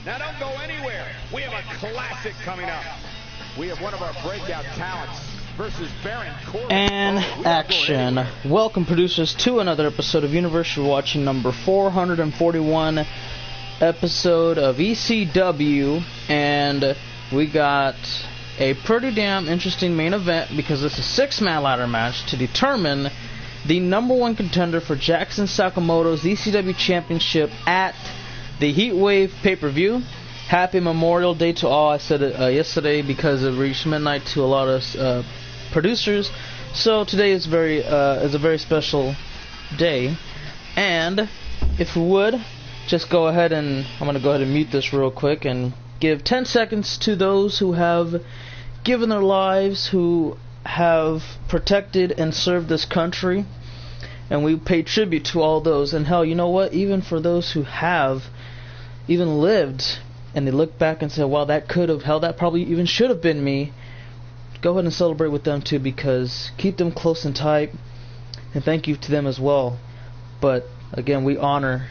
Now don't go anywhere. We have a classic coming up. We have one of our breakout talents versus Baron Corbin. And action. Welcome, producers, to another episode of Universe. You're watching number 441 episode of ECW, and we got a pretty damn interesting main event because it's a six-man ladder match to determine the number one contender for Jackson Sakamoto's ECW Championship at the Heatwave pay-per-view. Happy Memorial Day to all. I said it yesterday because it reached midnight to a lot of producers. So today is a very special day. And if we would, just go ahead and I'm going to go ahead and mute this real quick and give 10 seconds to those who have given their lives, who have protected and served this country. And we pay tribute to all those. And hell, you know what? Even for those who have even lived and they look back and say, wow, that could have, hell, that probably even should have been me. Go ahead and celebrate with them too, because keep them close and tight. And thank you to them as well. But again, we honor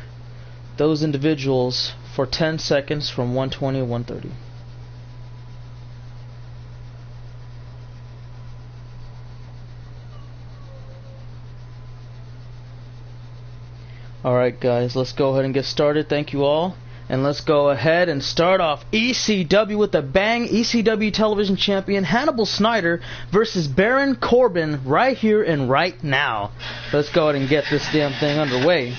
those individuals for 10 seconds from 120 to 130. Alright guys, let's go ahead and get started. Thank you all. And let's go ahead and start off ECW with a bang. ECW television champion Hannibal Snyder versus Baron Corbin right here and right now. Let's go ahead and get this damn thing underway.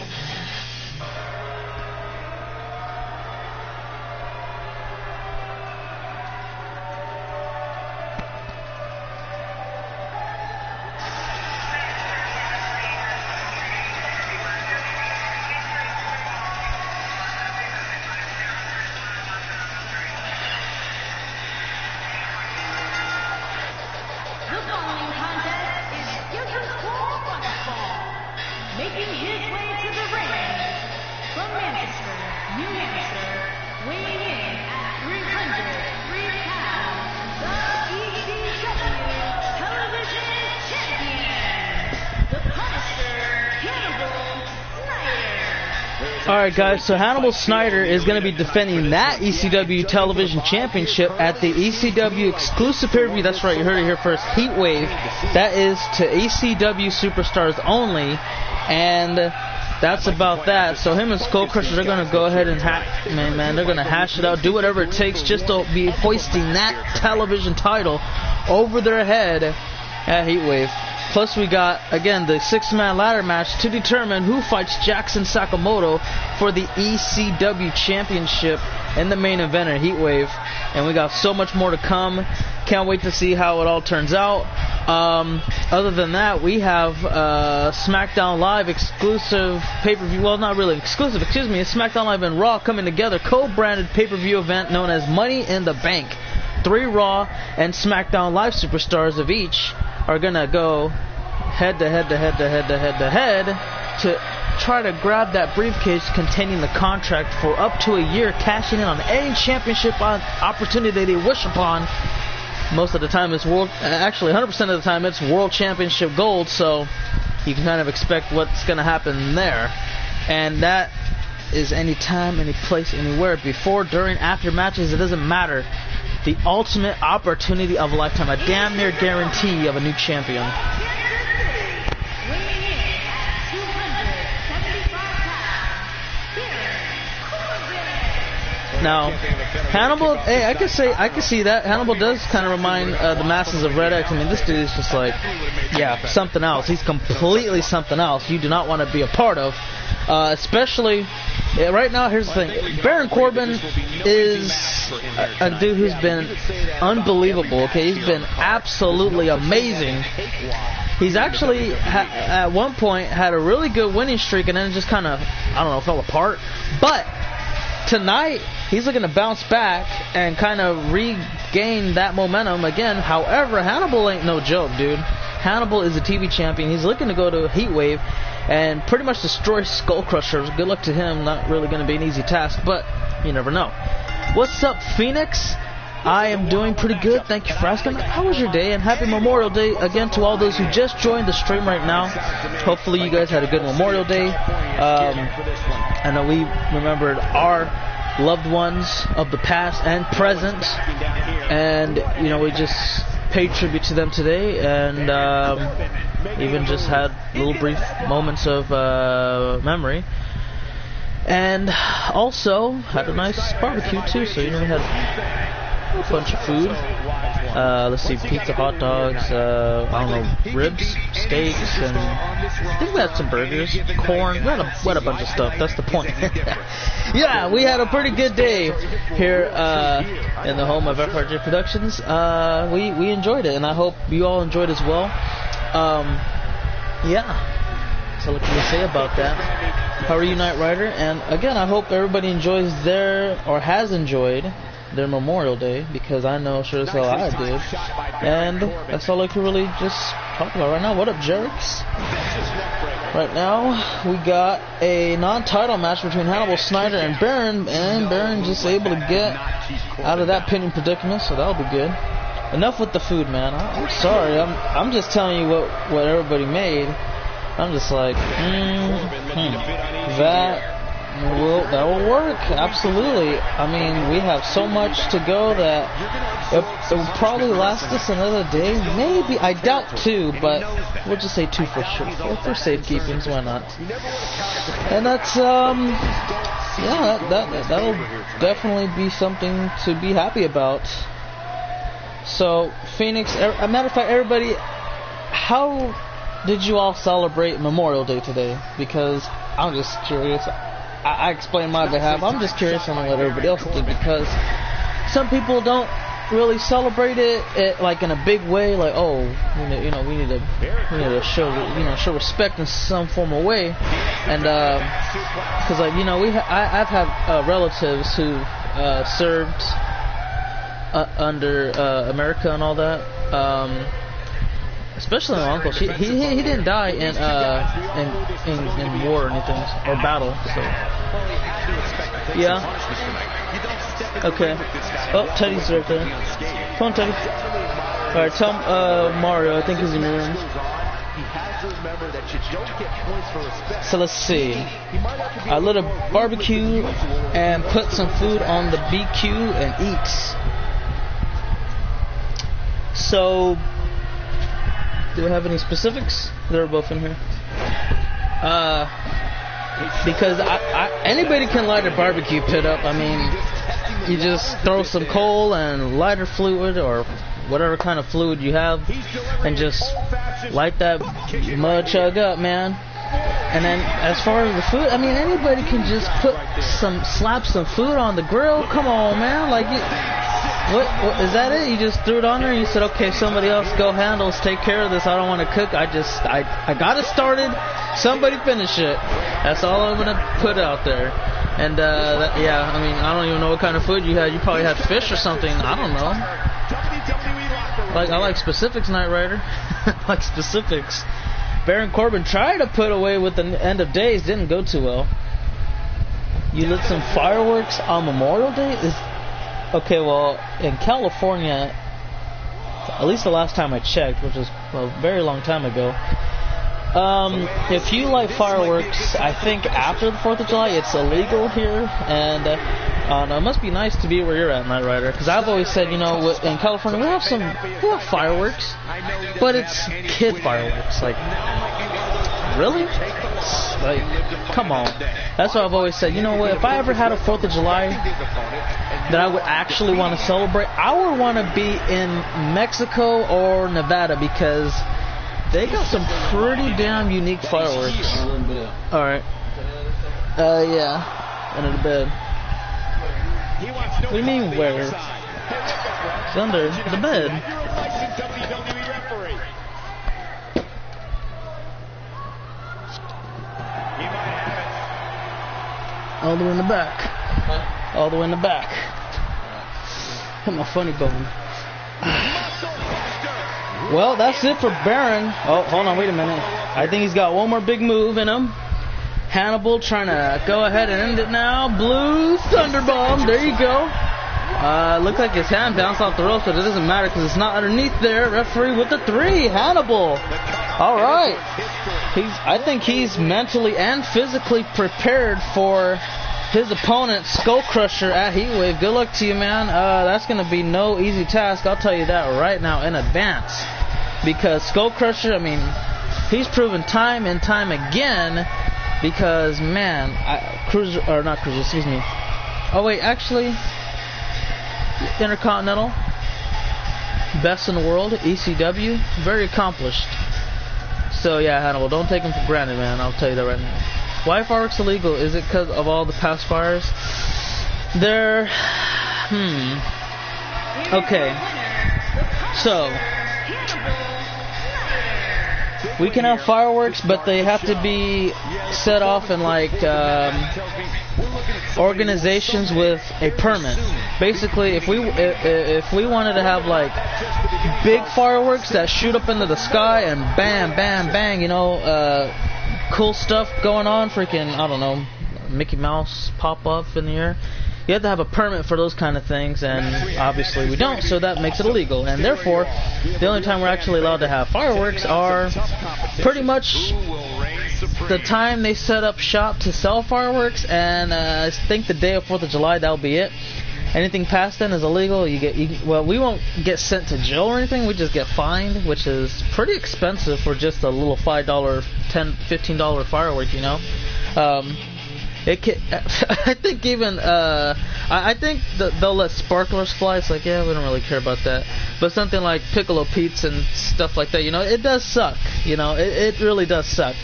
Alright guys, so Hannibal Snyder is going to be defending that ECW Television Championship at the ECW exclusive pay-per-view. That's right, you heard it here first, Heatwave. That is to ECW superstars only, and that's about that. So him and Skull Crushers are going to go ahead and they're going to hash it out, do whatever it takes just to be hoisting that television title over their head at Heatwave. Plus we got, again, the six-man ladder match to determine who fights Jackson Sakamoto for the ECW Championship in the main event at Heatwave. And we got so much more to come. Can't wait to see how it all turns out. Other than that, we have SmackDown Live exclusive pay-per-view. Well, not really exclusive, excuse me. It's SmackDown Live and Raw coming together. Co-branded pay-per-view event known as Money in the Bank. 3 Raw and SmackDown Live superstars of each are gonna go head to head to try to grab that briefcase containing the contract for up to a year, cashing in on any championship opportunity they wish upon. Most of the time it's actually 100% of the time it's World Championship gold, so you can kind of expect what's gonna happen there. And that is anytime, any place, anywhere, before, during, after matches, it doesn't matter. The ultimate opportunity of a lifetime, a damn near guarantee of a new champion. Now, Hannibal, hey, I can see that. Hannibal does kind of remind the masses of Red X. I mean, this dude is just like, yeah, something else. He's completely something else you do not want to be a part of. Especially, right now, here's the thing. Baron Corbin is a dude who's been unbelievable, okay? He's been absolutely amazing. He's actually, at one point, had a really good winning streak, and then it just kind of, I don't know, fell apart. But tonight, he's looking to bounce back and kind of regain that momentum again. However, Hannibal ain't no joke, dude. Hannibal is a TV champion. He's looking to go to Heatwave and pretty much destroy Skull Crushers. Good luck to him. Not really going to be an easy task, but you never know. What's up, Phoenix? I am doing pretty good. Thank you for asking. How was your day? And happy Memorial Day again to all those who just joined the stream right now. Hopefully you guys had a good Memorial Day. I know we remembered our loved ones of the past and present, and you know, we just paid tribute to them today, and even just had little brief moments of memory, and also had a nice barbecue too. So you know, we had a bunch of food. Let's see, pizza, hot dogs, I don't know, ribs, steaks, and I think we had some burgers, corn. We had a bunch of stuff. That's the point. Yeah, we had a pretty good day here in the home of FRJ Productions. We enjoyed it, and I hope you all enjoyed as well. Yeah, so what can we say about that? How are you, Knight Rider? And again, I hope everybody enjoys or has enjoyed their Memorial Day, because I know sure as hell I did. And that's all I can really just talk about right now. What up, jerks? Right now, we got a non-title match between Hannibal Snyder and Baron, and Baron just able to get out of that pinning predicament, so that'll be good. Enough with the food, man. I'm sorry. I'm just telling you what everybody made. I'm just like, that will work, absolutely. I mean, we have so much to go that it will probably last us another day. Maybe, I doubt 2, but we'll just say 2 for sure. For safekeepings, why not? And that's, yeah, that'll definitely be something to be happy about. So, Phoenix, a matter of fact, everybody, how did you all celebrate Memorial Day today? Because I'm just curious. I explain my behalf. I'm just curious on what everybody else did, because some people don't really celebrate it like in a big way, like, oh, we need to show respect in some form of way, and because like, you know, I've had relatives who served under America and all that. Especially my uncle. He didn't die in war or anything, or battle. So yeah. Okay. Oh, Teddy's right there. Come on, Teddy. All right, tell Mario. I think he's in the room. So let's see. I lit a barbecue and put some food on the BQ and eat. So, do we have any specifics? They're both in here. Because anybody can light a barbecue pit up. I mean, you just throw some coal and lighter fluid or whatever kind of fluid you have, and just light that mud chug up, man. And then as far as the food, I mean, anybody can just slap some food on the grill. Come on, man. Like, what is that it? You just threw it on there and you said, okay, somebody else go handles, take care of this. I don't want to cook. I got it started. Somebody finish it. That's all I'm gonna put out there. And yeah, I mean, I don't even know what kind of food you had. You probably had fish or something. I don't know. Like, I like specifics, Knight Rider. Like specifics. Baron Corbin tried to put away with the end of days, didn't go too well. You lit some fireworks on Memorial Day? Okay, well, in California, at least the last time I checked, which was a very long time ago, if you light fireworks, I think after the 4th of July, it's illegal here, and it must be nice to be where you're at, Knight Rider, because I've always said, you know, in California, we have fireworks, but it's kid fireworks, like, really? Like, come on. That's what I've always said. You know what, if I ever had a 4th of July that I would actually want to celebrate, I would want to be in Mexico or Nevada, because they got some pretty damn unique fireworks. Alright. Yeah. Under the bed. What do you mean where? It's under the bed. All the way in the back. All the way in the back. Hit my funny bone. Well, that's it for Baron. Oh, hold on, wait a minute. I think he's got one more big move in him. Hannibal trying to go ahead and end it now. Blue Thunderbomb. There you go. Looks like his hand bounced off the ropes, but it doesn't matter because it's not underneath there. Referee with the 3. Hannibal. All right. I think he's mentally and physically prepared for his opponent, Skull Crusher at Heatwave. Good luck to you, man. That's going to be no easy task. I'll tell you that right now in advance. Because Skull Crusher, I mean, he's proven time and time again. Because, man, excuse me. Oh, wait, actually, Intercontinental, best in the world, ECW, very accomplished. So, yeah, Hannibal, don't take him for granted, man. I'll tell you that right now. Why fireworks illegal? Is it because of all the past fires? They're... Okay. So... We can have fireworks, but they have to be set off in, like, organizations with a permit. Basically, if we wanted to have, like, big fireworks that shoot up into the sky and bam, bam, bang, you know, cool stuff going on, freaking, I don't know, Mickey Mouse pop up in the air. You have to have a permit for those kind of things, and obviously we don't, so that makes it illegal. And therefore, the only time we're actually allowed to have fireworks are pretty much the time they set up shop to sell fireworks, and I think the day of 4th of July, that'll be it. Anything past then is illegal. Well, we won't get sent to jail or anything, we just get fined, which is pretty expensive for just a little $5, $10, $15 firework, you know. I think even I think they'll let sparklers fly. It's like, yeah, we don't really care about that. But something like Piccolo Pete's and stuff like that, you know, it does suck. You know, it really does suck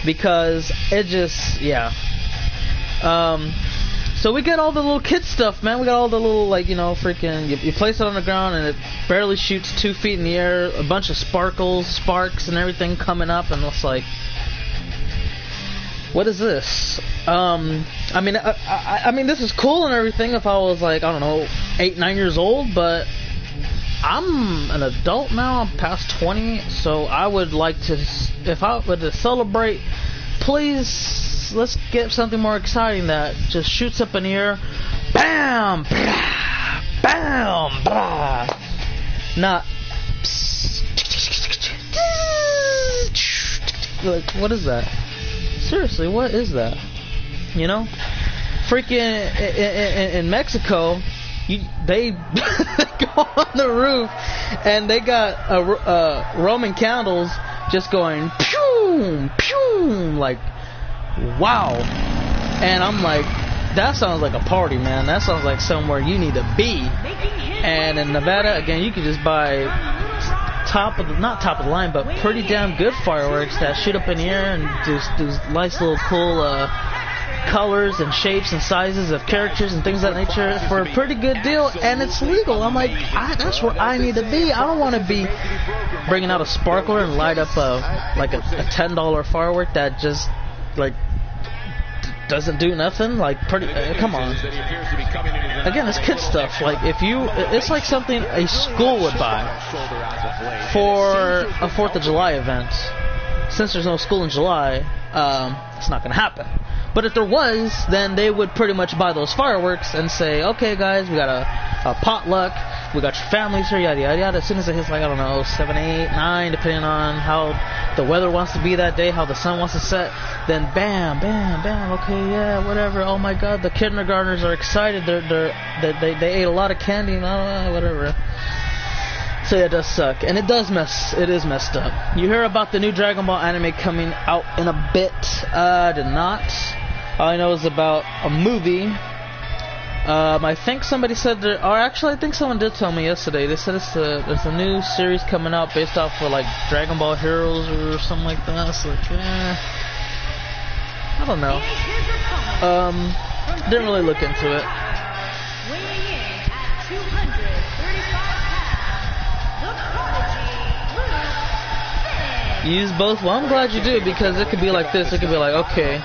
because it just, yeah. So we get all the little kid stuff, man. We got all the little, like, you know, freaking, you place it on the ground and it barely shoots 2 feet in the air. A bunch of sparks and everything coming up, and it's like, what is this? I mean, this is cool and everything if I was like, I don't know, 8, 9 years old, but I'm an adult now. I'm past 20, so I would like to, if I were to celebrate, please, let's get something more exciting that just shoots up in the air, bam, blah, bam, blah. Not, like, what is that? Seriously, what is that? You know, freaking in Mexico, they go on the roof and they got Roman candles just going pew pew, like, wow. And I'm like, that sounds like a party, man. That sounds like somewhere you need to be. And in Nevada, again, you could just buy not top of the line, but pretty damn good fireworks that shoot up in the air and just do nice little cool colors and shapes and sizes of characters and things of that nature for a pretty good deal, and it's legal. I'm like, that's where I need to be. I don't want to be bringing out a sparkler and light up a $10 firework that just, like, doesn't do nothing. Like, come on. Again, it's kid stuff. Like, it's like something a school would buy for a 4th of July event. Since there's no school in July, it's not going to happen. But if there was, then they would pretty much buy those fireworks and say, okay, guys, we got a potluck. We got your families here, yada, yada, yada. As soon as it hits, like, I don't know, 7, 8, 9, depending on how the weather wants to be that day, how the sun wants to set, then bam, bam, bam, okay, yeah, whatever. Oh, my God, the kindergartners are excited. They ate a lot of candy and whatever. So yeah, it does suck, and it is messed up. You hear about the new Dragon Ball anime coming out in a bit. I did not. All I know is about a movie. I think somebody said there, or actually I think someone did tell me yesterday. They said there's a new series coming out based off of, like, Dragon Ball Heroes or something like that. It's like, I don't know. Didn't really look into it. Use both? Well, I'm glad you do, because it could be like this. It could be like, okay,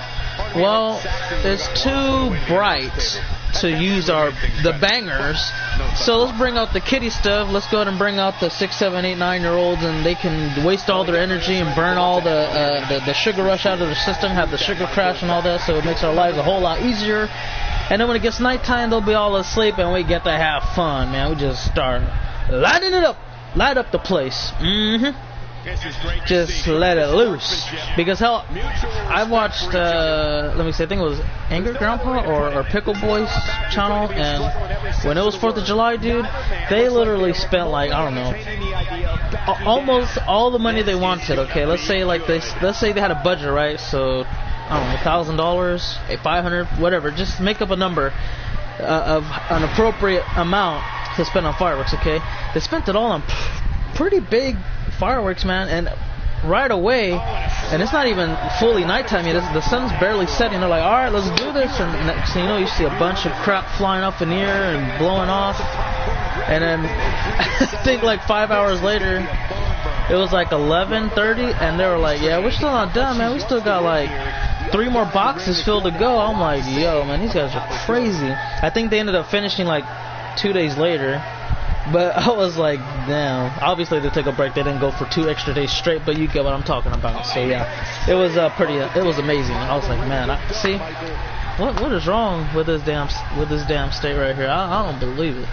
well, it's too bright to use the bangers, so let's bring out the kiddie stuff. Let's go ahead and bring out the 6, 7, 8, 9-year-olds, and they can waste all their energy and burn all the sugar rush out of their system, have the sugar crash and all that, so it makes our lives a whole lot easier. And then when it gets nighttime, they'll be all asleep, and we get to have fun, man. We just start lighting it up, light up the place. just let it loose. Because hell, I watched, let me see, I think it was Anger Grandpa or Pickle Boy's channel, and when it was 4th of July, dude, they literally spent like, I don't know, almost all the money they wanted. Okay, let's say they had a budget, right? So I don't know, $1,000, $500, whatever. Just make up a number of an appropriate amount to spend on fireworks. Okay, they spent it all on pretty big fireworks, man, and right away, and it's not even fully nighttime yet. The sun's barely setting. They're like, all right, let's do this, and next thing you know, you see a bunch of crap flying up in the air and blowing off, and then I think like 5 hours later, it was like 11:30, and they were like, yeah, we're still not done, man. We still got like 3 more boxes filled to go. I'm like, yo, man, these guys are crazy. I think they ended up finishing like 2 days later. But I was like, damn. Obviously, they took a break. They didn't go for 2 extra days straight, but you get what I'm talking about. So yeah, it was it was amazing. I was like, man, see, what is wrong with this damn state right here? I don't believe it.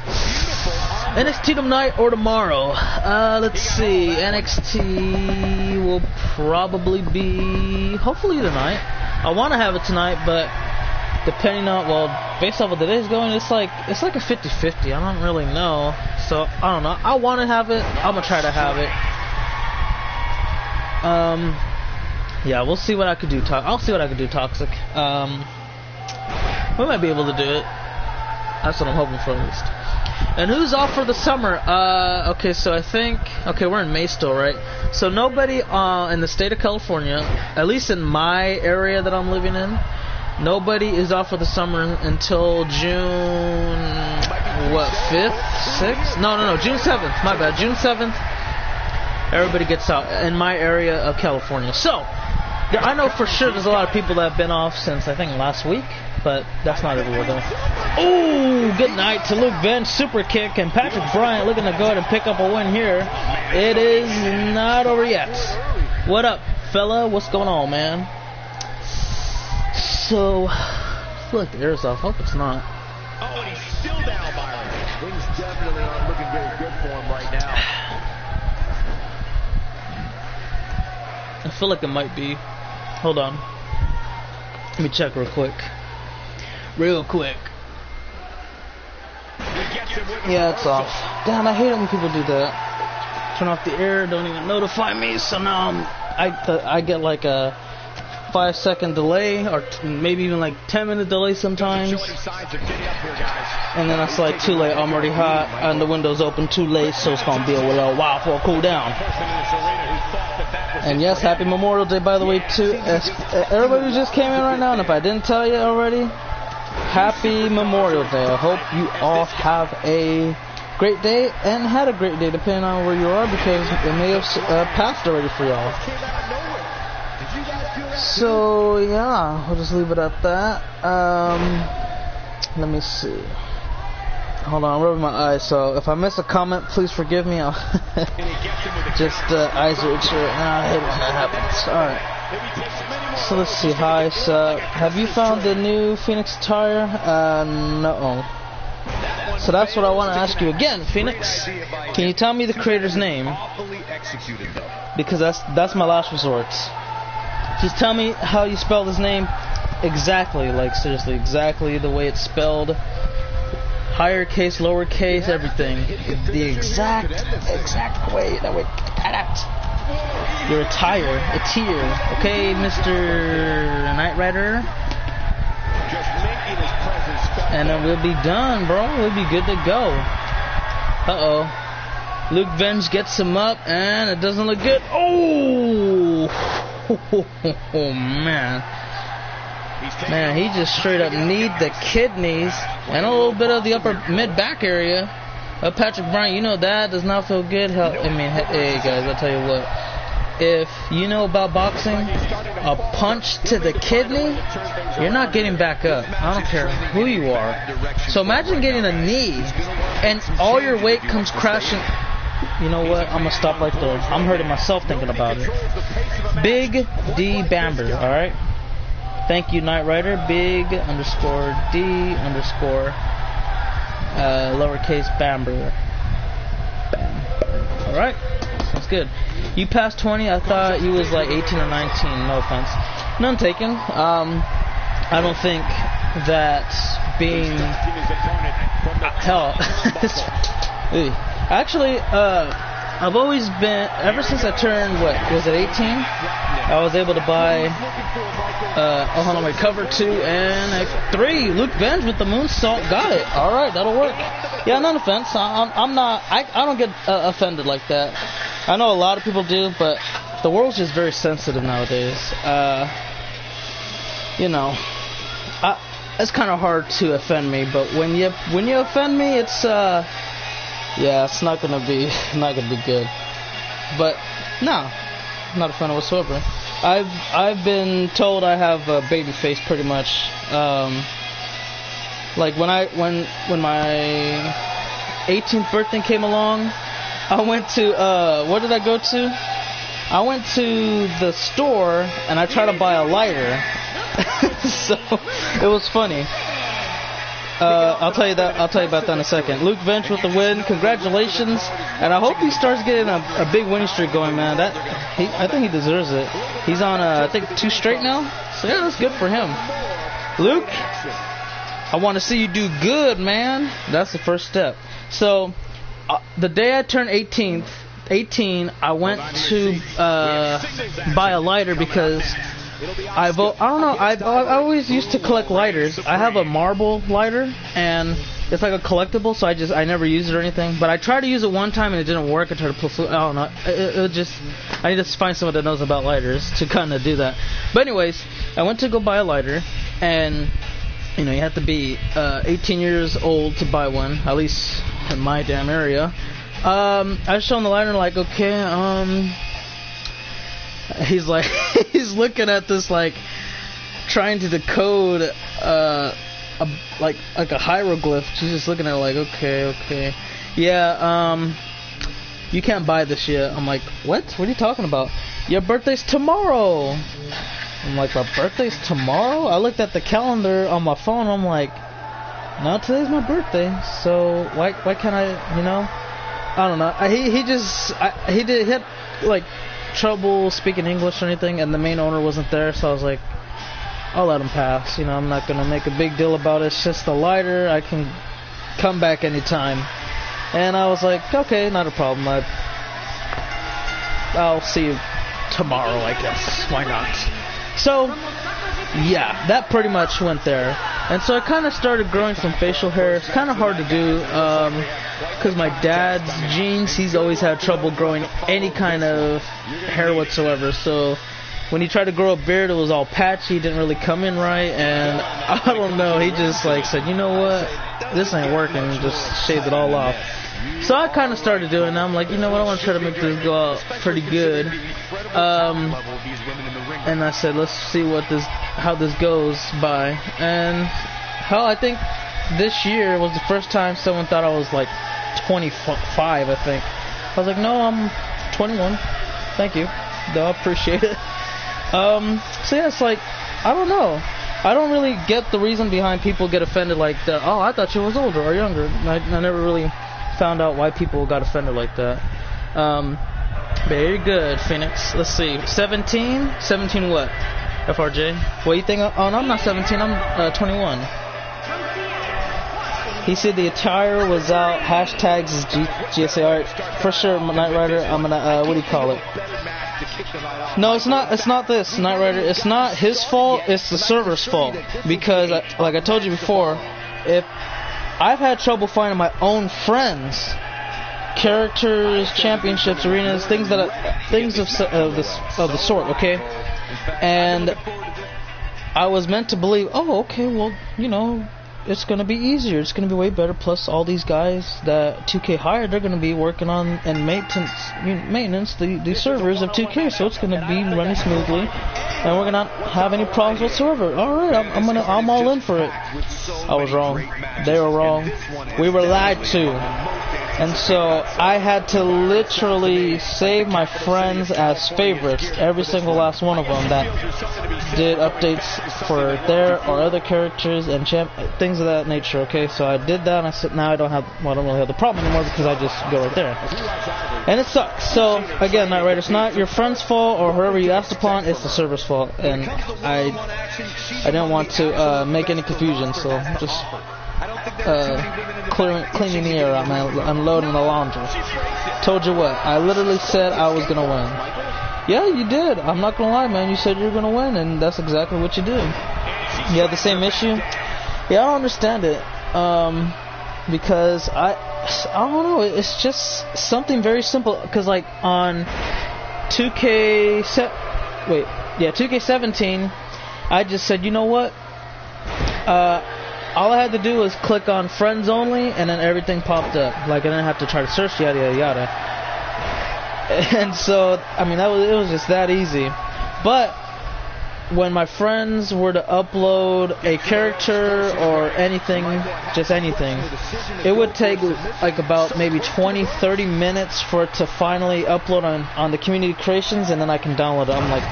NXT tonight or tomorrow? Let's see. NXT will probably be hopefully tonight. I want to have it tonight, but depending on, well, based off of the day's going, it's like a 50-50. I don't really know. So I don't know. I want to have it. I'm gonna try to have it. Yeah, we'll see what I could do. I'll see what I can do. Toxic. We might be able to do it. That's what I'm hoping for at least. And who's off for the summer? Okay, so I think, okay, we're in May still, right? So nobody in the state of California, at least in my area that I'm living in, nobody is off for the summer until June, what, 5th? 6th? No, June 7th, my bad, June 7th, everybody gets out in my area of California. So, I know for sure there's a lot of people that have been off since, I think, last week, but that's not everywhere, though. Ooh, good night to Luke Bench, super kick, and Patrick Bryant looking to go ahead and pick up a win here. It is not over yet. What up, fella? What's going on, man? So, I feel like the air's off. Hope it's not. Oh, and he's still down, Byron. Things definitely aren't looking very good for him right now. I feel like it might be. Hold on. Let me check real quick. Yeah, it's off. Damn, I hate it when people do that. Turn off the air, don't even notify me. So now I get like a 5-second delay, or maybe even like 10-minute delay sometimes. And then it's like too late. I'm already hot, and the window's open too late, so it's gonna be a little while for a cool down. And yes, happy Memorial Day, by the way, too. Everybody who just came in right now, and if I didn't tell you already, happy Memorial Day. I hope you all have a great day and had a great day, depending on where you are, because it may have passed already for y'all. So yeah, we'll just leave it at that. Let me see. Hold on, I'm rubbing my eyes, so if I miss a comment, please forgive me. I'll just eyes are itchy right now. I hate when that happens. Alright. So let's see. Hi, so have you found the new Phoenix attire? No. So that's what I want to ask you again, Phoenix. Can you tell me the creator's name? Because that's my last resort. Just tell me how you spell his name exactly, like seriously, exactly the way it's spelled. Higher case, lower case, everything. The exact way that we cut out. Your attire, a tier. Okay, Mr. Knight Rider. And then we'll be done, bro. We'll be good to go. Uh-oh. Luke Venge gets him up, and it doesn't look good. Oh! Oh, man. Man, he just straight up kneed the kidneys and a little bit of the upper mid-back area of Patrick Bryant. You know that does not feel good. I mean, hey guys, I'll tell you what. If you know about boxing, a punch to the kidney, you're not getting back up. I don't care who you are. So imagine getting a knee and all your weight comes crashing. You know what? I'm going to stop right there. I'm hurting myself thinking about it. Big D Bamber, alright? Thank you, Knight Rider. Big _D_ lowercase Bamber. Alright? Let's good. You passed 20. I thought you was like 18 or 19. No offense. None taken. I don't think that being hell. Actually, I've always been, ever since I turned, what was it, 18? I was able to buy. Oh, hold on, wait, cover 2 and a 3. Luke Benz with the moonsault, got it. All right, that'll work. Yeah, none offense. I'm not. I don't get offended like that. I know a lot of people do, but the world's just very sensitive nowadays. You know, it's kind of hard to offend me, but when you offend me, it's yeah, it's not gonna be good. But no, not offended whatsoever. I've been told I have a baby face pretty much. Like when my 18th birthday came along, I went to where did I go to? I went to the store and I tried to buy a lighter. So it was funny. I'll tell you about that in a second. Luke Bench with the win. Congratulations, and I hope he starts getting a big winning streak going, man. I think he deserves it. He's on I think 2 straight now. So yeah, that's good for him. Luke, I want to see you do good, man. That's the first step. So the day I turned 18, I went to buy a lighter because I don't know. I always used to collect lighters. I have a marble lighter, and it's like a collectible, so I never use it or anything. But I tried to use it one time and it didn't work. I tried to pull. I don't know. I need to find someone that knows about lighters to kind of do that. But anyways, I went to go buy a lighter, and you know you have to be 18 years old to buy one, at least in my damn area. I was showing the lighter, like, okay, he's like, he's looking at this, like, trying to decode, like a hieroglyph. She's just looking at it like, okay. Yeah, you can't buy this yet. I'm like, what? What are you talking about? Your birthday's tomorrow. I'm like, my birthday's tomorrow? I looked at the calendar on my phone. I'm like, no, today's my birthday. So why can't I, you know? I don't know. He had like trouble speaking English or anything, and the main owner wasn't there, so I was like, I'll let him pass. You know, I'm not gonna make a big deal about it. It's just a lighter. I can come back anytime. And I was like, okay, not a problem. I'll see you tomorrow, I guess. Why not? So, yeah, that pretty much went there. And so I kind of started growing some facial hair. It's kind of hard to do because my dad's genes, he's always had trouble growing any kind of hair whatsoever. So when he tried to grow a beard, it was all patchy, didn't really come in right, and I don't know, he just like said, you know what, this ain't working, and just shaved it all off. So I kind of started doing it, and I'm like, you know what, I want to try to make this go out pretty good. And I said, let's see how this goes by. And hell, I think this year was the first time someone thought I was like 25, I think. I was like, no, I'm 21. Thank you. Though I appreciate it. So yeah, it's like, I don't know. I don't really get the reason behind people get offended like that. Oh, I thought you was older or younger. I never really found out why people got offended like that. Very good, Phoenix. Let's see. 17? 17 what? FRJ? What do you think? Oh, no, I'm not 17. I'm 21. He said the attire was out. Hashtags is GSA art. For sure, Knight Rider. I'm gonna, what do you call it? No, it's not this, Knight Rider. It's not his fault. It's the server's fault. Because, like I told you before, if I've had trouble finding my own friends, characters, championships, arenas, things of the sort. Okay, and I was meant to believe, oh, okay, well, you know, it's going to be easier. It's going to be way better. Plus, all these guys that 2K hired, they're going to be working on and maintenance the servers of 2K. So it's going to be running smoothly, and we're going to not have any problems whatsoever. All right, I'm all in for it. I was wrong. They were wrong. We were lied to. And so I had to literally save my friends as favorites, every single last one of them that did updates for their or other characters and things of that nature. Okay, so I did that, and I said now I don't really have the problem anymore because I just go right there. And it sucks. So again, Knight Rider, it's not your friend's fault or whoever you asked upon, it's the server's fault. And I didn't want to make any confusion, so just cleaning the air out, man, unloading the laundry. Told you what, I literally said I was gonna win. Yeah, you did. I'm not gonna lie, man. You said you were gonna win, and that's exactly what you did. You had the same issue. Yeah, I don't understand it. Because I don't know. It's just something very simple. Because like on 2K17, I just said, you know what? All I had to do was click on friends only, and then everything popped up. Like I didn't have to try to search yada yada yada. And so I mean it was just that easy. But when my friends were to upload a character or anything, just anything, it would take like about maybe 20-30 minutes for it to finally upload on the community creations, and then I can download it. I'm like,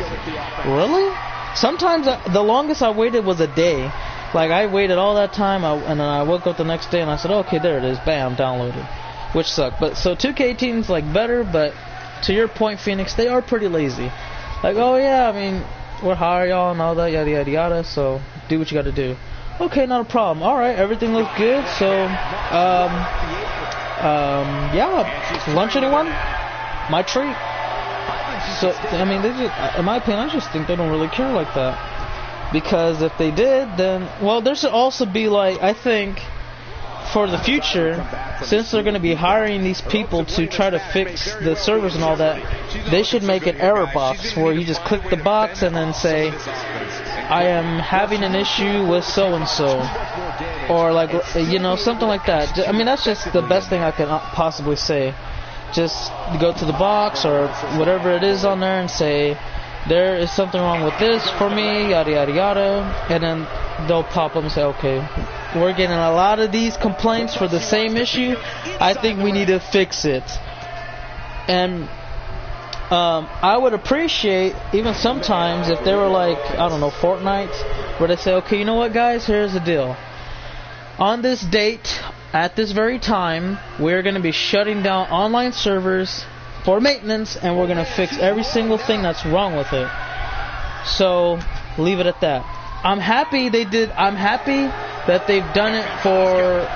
really? Sometimes the longest I waited was a day. Like I waited all that time, and then I woke up the next day and I said, okay, there it is, bam, downloaded, which sucked. But so 2K18 is like better, but to your point, Phoenix, they are pretty lazy. Like, oh yeah, I mean, we'll hire y'all and all that, yada yada yada, so do what you gotta do. Okay, not a problem. Alright, everything looks good, so yeah, lunch anyone? My treat. So I mean, they just, in my opinion, I just think they don't really care like that. Because if they did, then, well, there should also be, like, I think, for the future, since they're going to be hiring these people to try to fix the servers and all that, they should make an error box where you just click the box and then say, I am having an issue with so-and-so. Or, like, you know, something like that. I mean, that's just the best thing I can possibly say. Just go to the box or whatever it is on there and say, there is something wrong with this for me, yada yada yada, and then they'll pop up and say, okay, we're getting a lot of these complaints for the same issue, I think we need to fix it. And I would appreciate, even sometimes, if they were like, I don't know, Fortnite, where they say, okay, you know what guys, here's the deal. On this date, at this very time, we're going to be shutting down online servers for maintenance, and we're going to fix every single thing that's wrong with it. So, leave it at that. I'm happy that they've done it for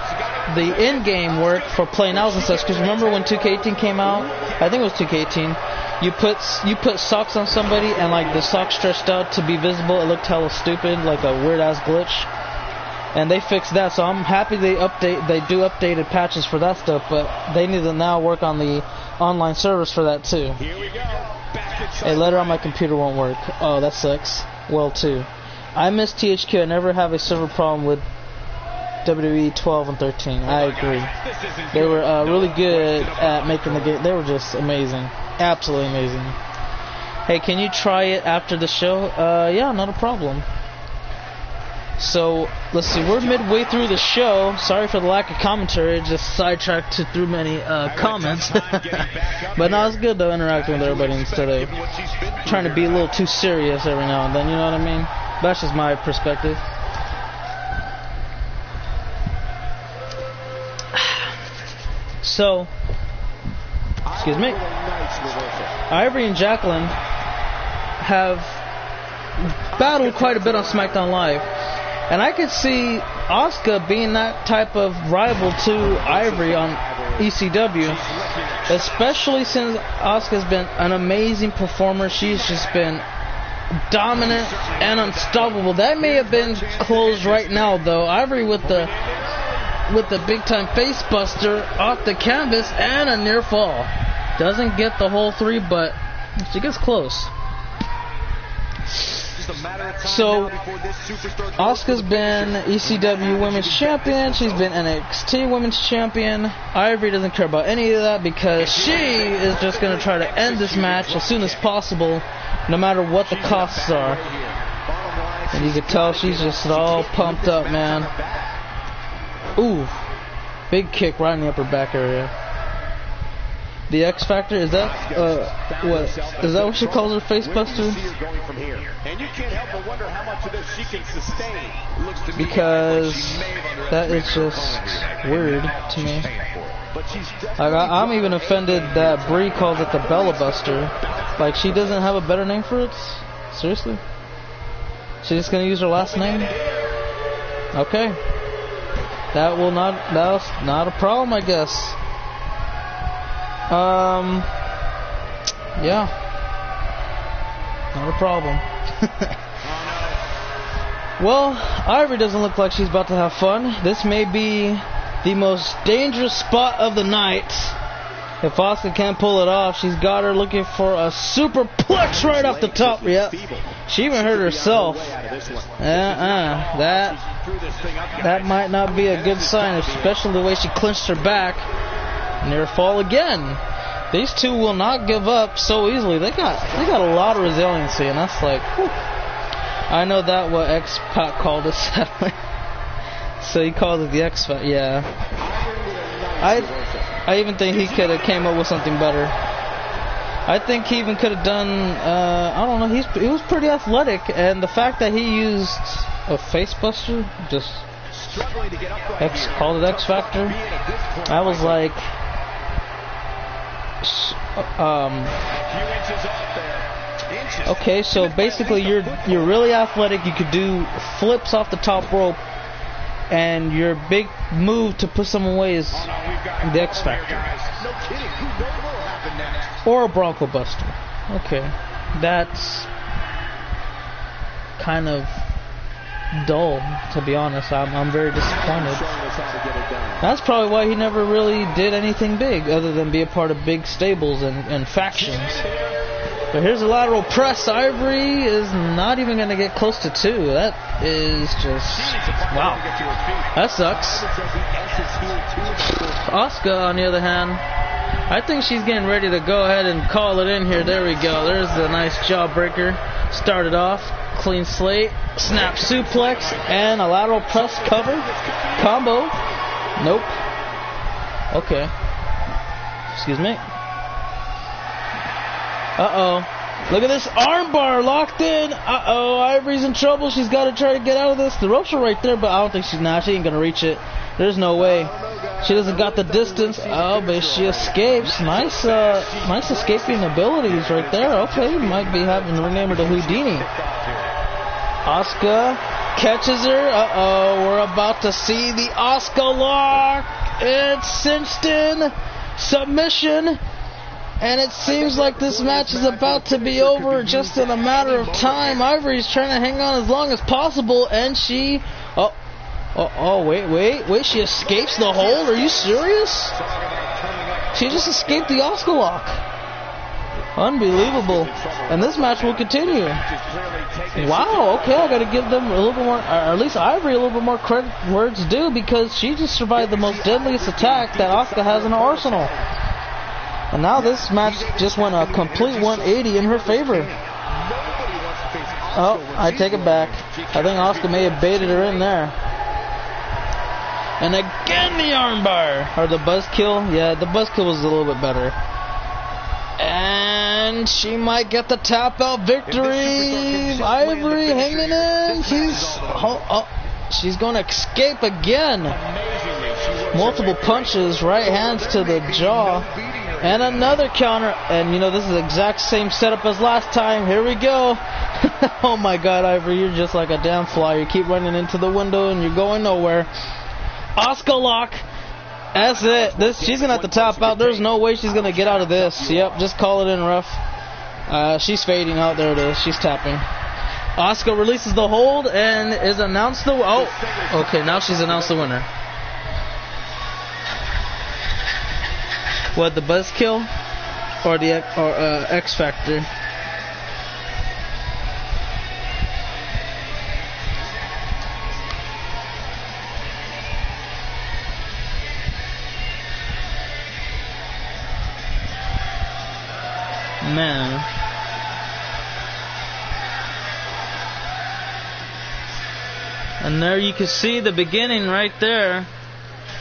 the in-game work for playing-outs and such, because remember when 2K18 came out? I think it was 2K18. You put socks on somebody, and like the socks stretched out to be visible, it looked hella stupid, like a weird-ass glitch. And they fixed that, so I'm happy they do updated patches for that stuff, but they need to now work on the online servers for that too. Here we go. Hey, letter on my computer won't work. Oh, that sucks. Well, too. I miss THQ. I never have a server problem with WWE 12 and 13. I agree. They were really good at making the game. They were just amazing. Absolutely amazing. Hey, can you try it after the show? Yeah, not a problem. So, let's see, we're midway through the show. Sorry for the lack of commentary, just sidetracked to through many comments. But no, it's good though, interacting with everybody instead of trying to be a little too serious every now and then, you know what I mean? That's just my perspective. So, excuse me, Ivory and Jacqueline have battled quite a bit on SmackDown Live. And I could see Asuka being that type of rival to Ivory on ECW, especially since Asuka's been an amazing performer. She's just been dominant and unstoppable. That may have been closed right now, though. Ivory with the big time face buster off the canvas and a near fall. Doesn't get the whole three, but she gets close. So, Asuka's been ECW Women's Champion, she's been NXT Women's Champion. Ivory doesn't care about any of that because she is just going to try to end this match as soon as possible, no matter what the costs are. And you can tell she's just all pumped up, man. Ooh, big kick right in the upper back area. The X Factor? Is that what? Is that what she calls her face buster? And you can't help but wonder how much of this she can sustain. Because that is just weird to me. I'm even offended that Brie calls it the Bella Buster. Like, she doesn't have a better name for it? Seriously? She's just gonna use her last name? Okay. That's not a problem, I guess. Yeah. Not a problem. Well, Ivory doesn't look like she's about to have fun. This may be the most dangerous spot of the night. If Asuka can't pull it off, she's got her looking for a superplex right off the top. Yep. She even hurt herself. That might not be a good sign, especially the way she clinched her back. Near fall again. These two will not give up so easily. They got a lot of resiliency, and that's like, whew. I know that what X-Pac called it, sadly. So he called it the X-Pac. Yeah. I even think he could have came up with something better. I think he even could have done. I don't know. He was pretty athletic, and the fact that he used a face buster, just called it X Factor. I was like, okay, so basically you're really athletic. You could do flips off the top rope, and your big move to put someone away is the X Factor. Or a Bronco Buster. Okay. That's kind of dull, to be honest. I'm very disappointed. That's probably why he never really did anything big, other than be a part of big stables and factions. But here's a lateral press. Ivory is not even going to get close to 2. That is just... wow. That sucks. Asuka, on the other hand, I think she's getting ready to go ahead and call it in here. There we go. There's the nice jawbreaker. Started off. Clean slate. Snap suplex. And a lateral press cover. Combo. Nope. Okay. Excuse me. Uh-oh. Look at this armbar locked in. Uh-oh. Ivory's in trouble. She's got to try to get out of this. The ropes are right there, but I don't think she ain't going to reach it. There's no way. She doesn't got the distance. Oh, but she escapes. Nice escaping abilities right there. Okay, might be having to rename her to Houdini. Asuka catches her. Uh-oh. We're about to see the Asuka lock. It's cinched in. Submission. And it seems like this match is about to be over just in a matter of time. Ivory's trying to hang on as long as possible, and she... wait, she escapes the hold? Are you serious? She just escaped the Asuka lock. Unbelievable. And this match will continue. Wow, okay, I gotta give them a little bit more, or at least Ivory a little bit more credit where it's due, because she just survived the most deadliest attack that Asuka has in her arsenal. And now this match just went a complete 180 in her favor. Oh, I take it back. I think Asuka may have baited her in there. And again the armbar. Or the buzzkill. Yeah, the buzzkill was a little bit better. And she might get the tap out victory. Ivory hanging in. She's going to escape again. Multiple punches, right hands to the jaw. And another counter. And you know, this is the exact same setup as last time. Here we go. Oh my god, Ivory, you're just like a damn fly. You keep running into the window and you're going nowhere. Asuka lock. That's it. She's going to have to tap out. There's no way she's going to get out of this. Yep, just call it in, ref. She's fading out. There it is. She's tapping. Asuka releases the hold and is announced the... oh, okay, now she's announced the winner. What, the buzzkill? Or the X Factor? Man. And there you can see the beginning right there.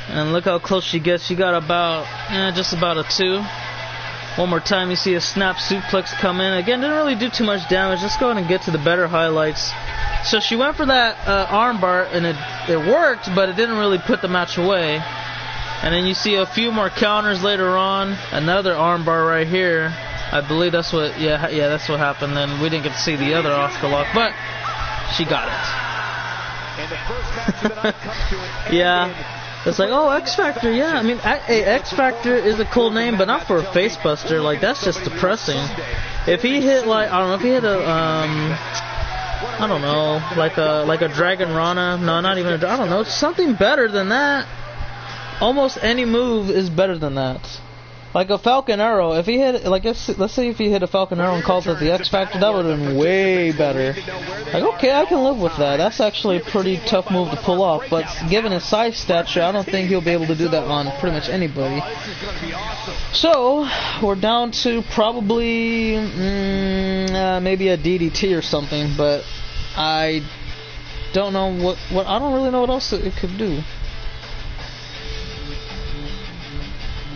And look how close she gets. She got about, just about a 2. One more time, you see a snap suplex come in. Again, didn't really do too much damage. Let's go ahead and get to the better highlights. So she went for that armbar, and it worked, but it didn't really put the match away. And then you see a few more counters later on. Another armbar right here. I believe that's what, yeah, that's what happened. Then we didn't get to see the other Oscar lock, but she got it. And the first match of the night comes to an Yeah. It's like, oh, X Factor, yeah. I mean, X Factor is a cool name, but not for a face buster. Like, that's just depressing. If he hit, like, I don't know, if he hit a, I don't know, like a Dragon Rana. No, not even I don't know, something better than that. Almost any move is better than that. Like a Falcon Arrow. If he hit, like, let's say if he hit a Falcon Arrow and called it the X Factor, that would have been way better. Like, okay, I can live with that. That's actually a pretty tough move to pull off. But given his size stature, I don't think he'll be able to do that on pretty much anybody. So we're down to probably maybe a DDT or something. But I don't know what. I don't really know what else it could do.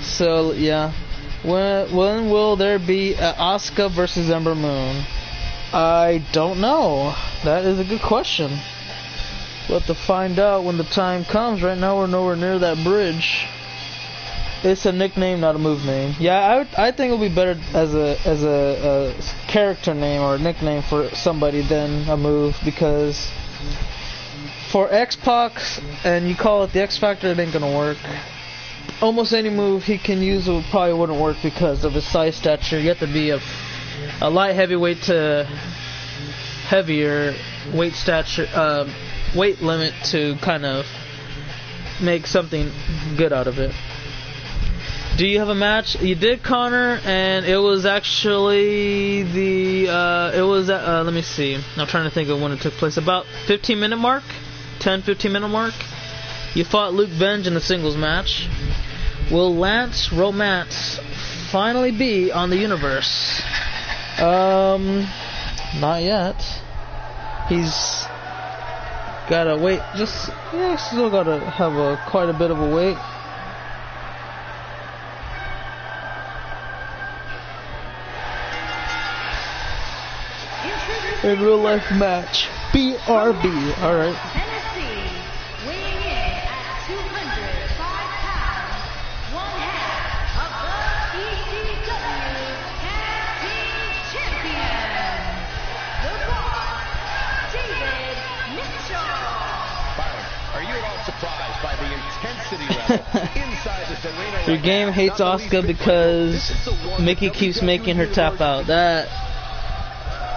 So yeah, when will there be Asuka versus Ember Moon? I don't know. That is a good question. We'll have to find out when the time comes. Right now we're nowhere near that bridge. It's a nickname, not a move name. Yeah, I think it'll be better as a character name or a nickname for somebody than a move, because for X-Pac and you call it the X Factor, it ain't gonna work. Almost any move he can use probably wouldn't work because of his size stature. You have to be a light heavyweight to heavier weight stature, weight limit to kind of make something good out of it. Do you have a match? You did, Connor, and it was actually the let me see. I'm trying to think of when it took place. About 15-minute mark, 10-15 minute mark. You fought Luke Benj in a singles match. Will Lance Romance finally be on the universe? Not yet. He's gotta wait. Still gotta have quite a bit of a wait. In real life match, BRB. All right. Your game hates Asuka because Mickey keeps making her tap out. That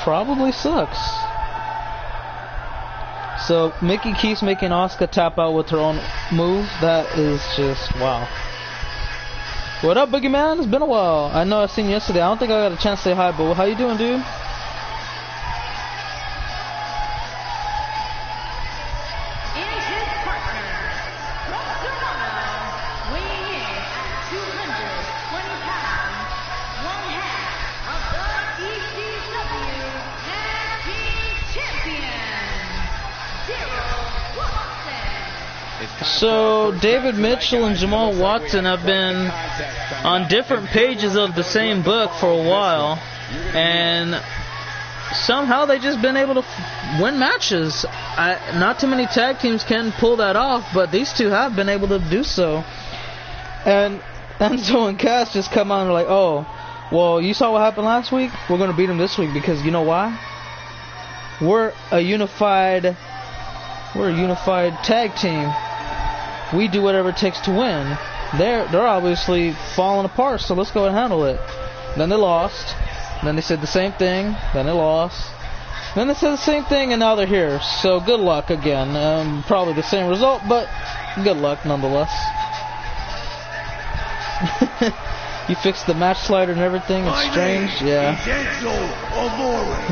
probably sucks. So Mickey keeps making Asuka tap out with her own move. That is just wow. What up, Boogie Man? It's been a while. I know I seen you yesterday. I don't think I got a chance to say hi, but how you doing, dude? So David Mitchell and Jamal Watson have been on different pages of the same book for a while, and somehow they've just been able to win matches. Not too many tag teams can pull that off, but these two have been able to do so. And Enzo and Cass just come out and are like, oh, well, you saw what happened last week? We're going to beat them this week because you know why? We're a unified tag team. We do whatever it takes to win. They're obviously falling apart, so let's go and handle it. Then they lost. Then they said the same thing. Then they lost. Then they said the same thing, and now they're here. So good luck again. Probably the same result, but good luck nonetheless. You fixed the match slider and everything. It's strange. Yeah.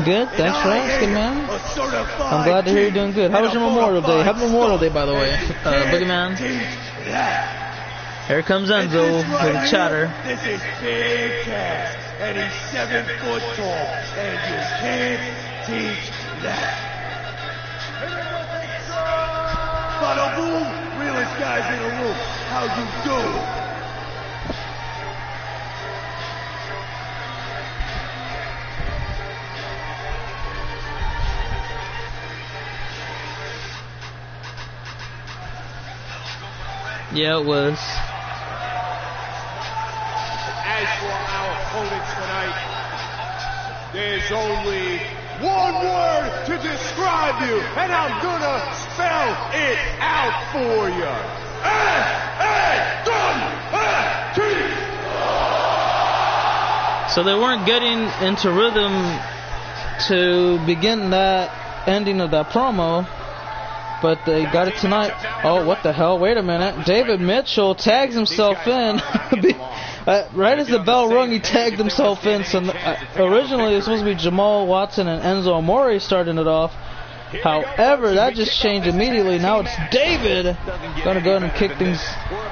Good. Thanks for asking, man. I'm glad to hear you're doing good. How was your Memorial Day? Happy Memorial Day, by the way, Boogeyman. Here comes Enzo with a chatter. This is Big Cass, and he's 7 foot tall, and you can't teach that. Bada boom, realest guys in the room. How you do? Yeah, it was. As for our opponents tonight, there's only one word to describe you, and I'm gonna spell it out for you. S-A-W-T. So they weren't getting into rhythm to begin that ending of that promo, but they got it tonight. Oh, what the hell? Wait a minute. David Mitchell tags himself in. Right as the bell rung, he tagged himself in. So originally it was supposed to be Jamal Watson and Enzo Amore starting it off. However, that just changed immediately. Now it's David going to go ahead and kick things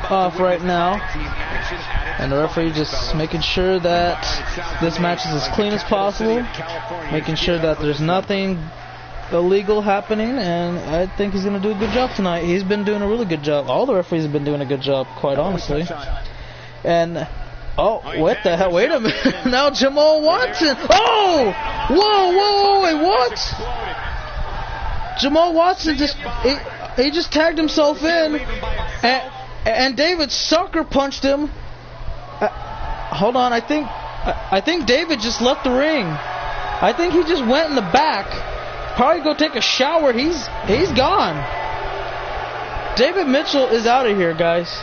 off right now. And the referee just making sure that this match is as clean as possible, making sure that there's nothing illegal happening, and I think he's going to do a good job tonight. He's been doing a really good job. All the referees have been doing a good job, quite honestly. And, oh, what the hell? Wait a minute. Now Jamal Watson. Oh! Whoa, wait, what? Jamal Watson he just tagged himself in, and David sucker punched him. Hold on, I think David just left the ring. I think he just went in the back. Probably go take a shower. He's gone. David Mitchell is out of here, guys.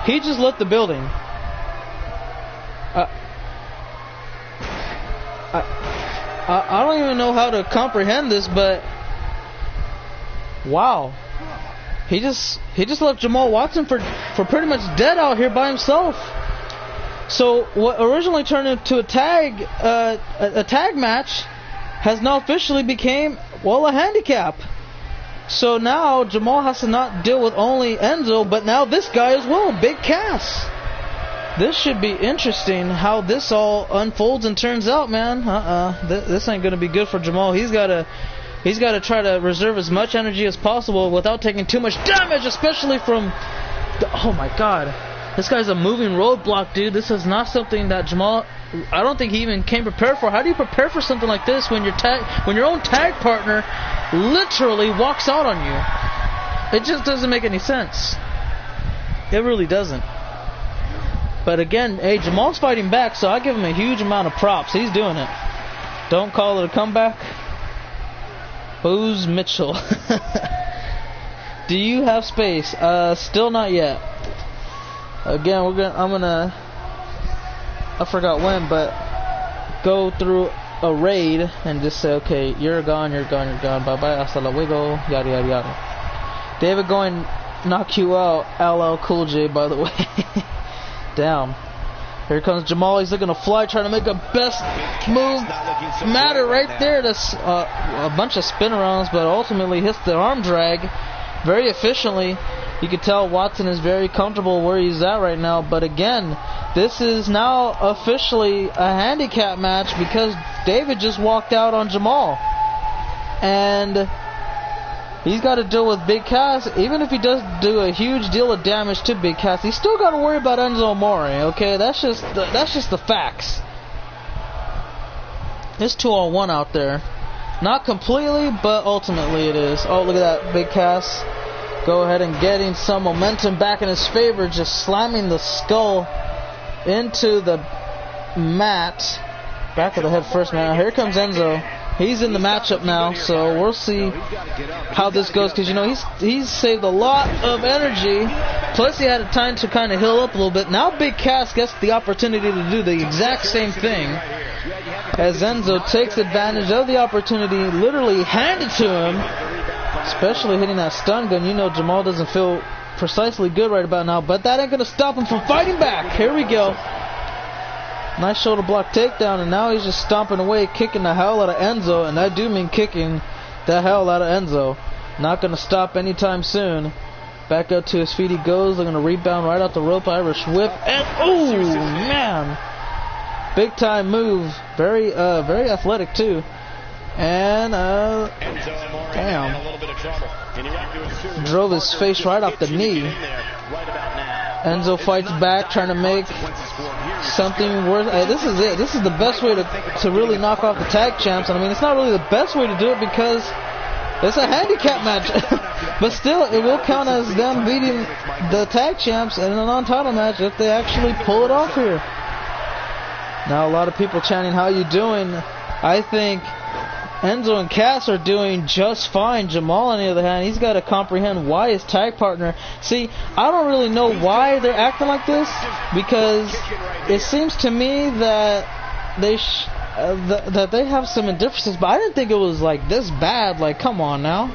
He just left the building. I don't even know how to comprehend this, but wow. He just left Jamal Watson for pretty much dead out here by himself. So what originally turned into a tag match has now officially became, well, a handicap. So now Jamal has to not deal with only Enzo, but now this guy as well, Big Cass. This should be interesting how this all unfolds and turns out, man. This ain't gonna be good for Jamal. He's gotta try to reserve as much energy as possible without taking too much damage, especially from oh my god. This guy's a moving roadblock, dude. This is not something that Jamal, I don't think he even came prepared for. How do you prepare for something like this when your own tag partner literally walks out on you? It just doesn't make any sense. It really doesn't. But again, hey, Jamal's fighting back, so I give him a huge amount of props. He's doing it. Don't call it a comeback. Booze Mitchell. Do you have space? Still not yet. Again, I forgot when, but go through a raid and just say, okay, you're gone, bye bye, hasta luego, yada yada yada. David going knock you out, LL Cool J, by the way. Down. Here comes Jamal. He's looking to fly, trying to make a best move matter right there. That's a bunch of spin arounds, but ultimately hits the arm drag very efficiently. You can tell Watson is very comfortable where he's at right now. But again, this is now officially a handicap match because David just walked out on Jamal. And he's got to deal with Big Cass. Even if he does do a huge deal of damage to Big Cass, he's still got to worry about Enzo Amore. Okay, that's just the facts. It's 2-on-1 out there. Not completely, but ultimately it is. Oh, look at that, Big Cass. Go ahead and getting some momentum back in his favor, just slamming the skull into the mat. Back of the head first, man. Here comes Enzo. He's in the matchup now, so we'll see how this goes. Because, you know, he's saved a lot of energy. Plus, he had time to kind of heal up a little bit. Now Big Cass gets the opportunity to do the exact same thing. As Enzo takes advantage of the opportunity, literally handed to him. Especially hitting that stun gun. You know Jamal doesn't feel precisely good right about now. But that ain't going to stop him from fighting back. Here we go. Nice shoulder block takedown, and now he's just stomping away, kicking the hell out of Enzo, and I do mean kicking the hell out of Enzo. Not going to stop anytime soon. Back up to his feet he goes, looking to rebound right out the rope, Irish whip, and oh man, big time move, very athletic too, and damn, drove his face right off the knee. Enzo fights back, trying to make something worth. This is it. This is the best way to really knock off the tag champs. And I mean, it's not really the best way to do it because It's a handicap match. But still, it will count as them beating the tag champs in a non-title match if they actually pull it off here. Now, a lot of people chanting, how you doing? I think Enzo and Cass are doing just fine. Jamal, on the other hand, he's got to comprehend why his tag partner... See, I don't really know why they're acting like this, because it seems to me that they have some indifferences, but I didn't think it was like this bad. Like, come on now.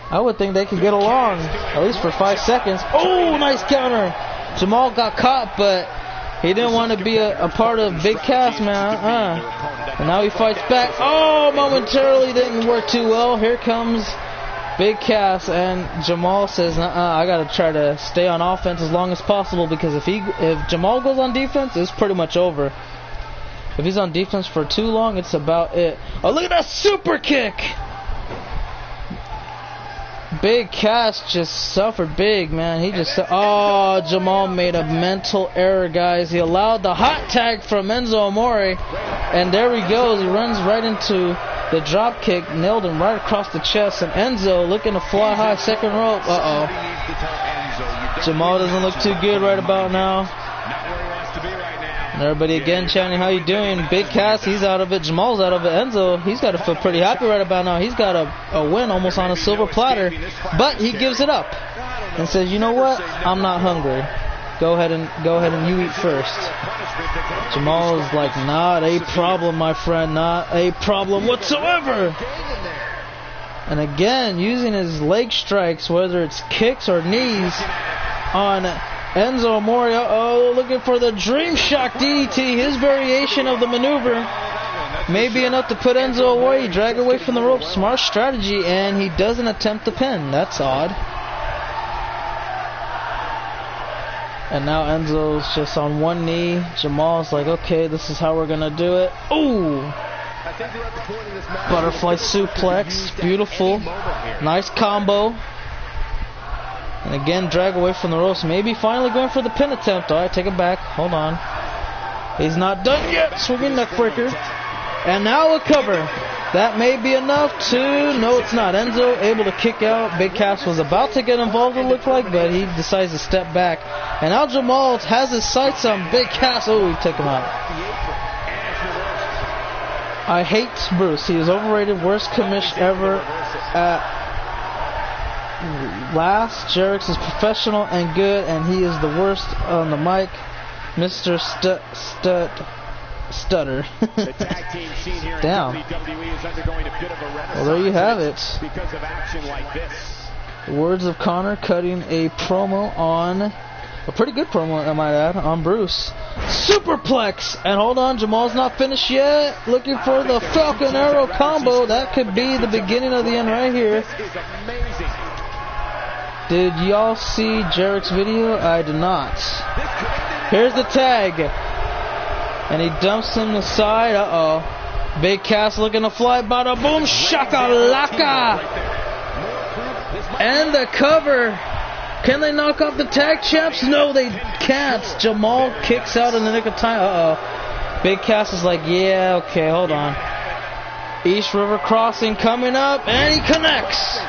I would think they could get along, at least for 5 seconds. Oh, nice counter. Jamal got caught, but he didn't want to be a part of Big Cass, man. And now he fights back. Oh, momentarily didn't work too well. Here comes Big Cass, and Jamal says, I got to try to stay on offense as long as possible, because if Jamal goes on defense, it's pretty much over. If he's on defense for too long, it's about it. Oh, look at that super kick! Big Cass just suffered big, man. He just... Oh, Jamal made a mental error, guys. He allowed the hot tag from Enzo Amore. And there he goes. He runs right into the drop kick. Nailed him right across the chest. And Enzo looking to fly high. Second rope. Uh-oh. Jamal doesn't look too good right about now. And everybody again chanting, how you doing? Big Cass, he's out of it. Jamal's out of it. Enzo, he's got to feel pretty happy right about now. He's got a win almost on a silver platter. But he gives it up and says, you know what? I'm not hungry. Go ahead and you eat first. Jamal is like, not a problem, my friend. Not a problem whatsoever. And again, using his leg strikes, whether it's kicks or knees, on Enzo Amore. Uh-oh, looking for the Dream Shock DDT. His variation of the maneuver may be enough to put Enzo away. Drag away from the rope. Smart strategy, and he doesn't attempt the pin. That's odd. And now Enzo's just on one knee. Jamal's like, okay, this is how we're going to do it. Ooh! Butterfly suplex. Beautiful. Nice combo. And again, drag away from the ropes. Maybe finally going for the pin attempt. Alright, take it back. Hold on. He's not done yet. Swinging neck breaker. And now a cover. That may be enough to... No, it's not. Enzo able to kick out. Big Cass was about to get involved, it looked like, but he decides to step back. And now Jamal has his sights on Big Cass. Oh, he took him out. I hate Bruce. He is overrated. Worst commish ever at... Last, Jerick's is professional and good, and he is the worst on the mic. Mr. Stutter. Damn. Well, there you have it. The words of Connor cutting a promo on, a pretty good promo, I might add, on Bruce. Superplex! And hold on, Jamal's not finished yet. Looking for the Falcon Arrow combo. That could be the beginning of the end right here. Did y'all see Jerick's video? I did not. Here's the tag. And he dumps him aside. Uh-oh. Big Cass looking to fly. Bada boom. Shakalaka. And the cover. Can they knock off the tag champs? No, they can't. Jamal kicks out in the nick of time. Uh-oh. Big Cass is like, yeah, okay, hold on. East River Crossing coming up. And he connects.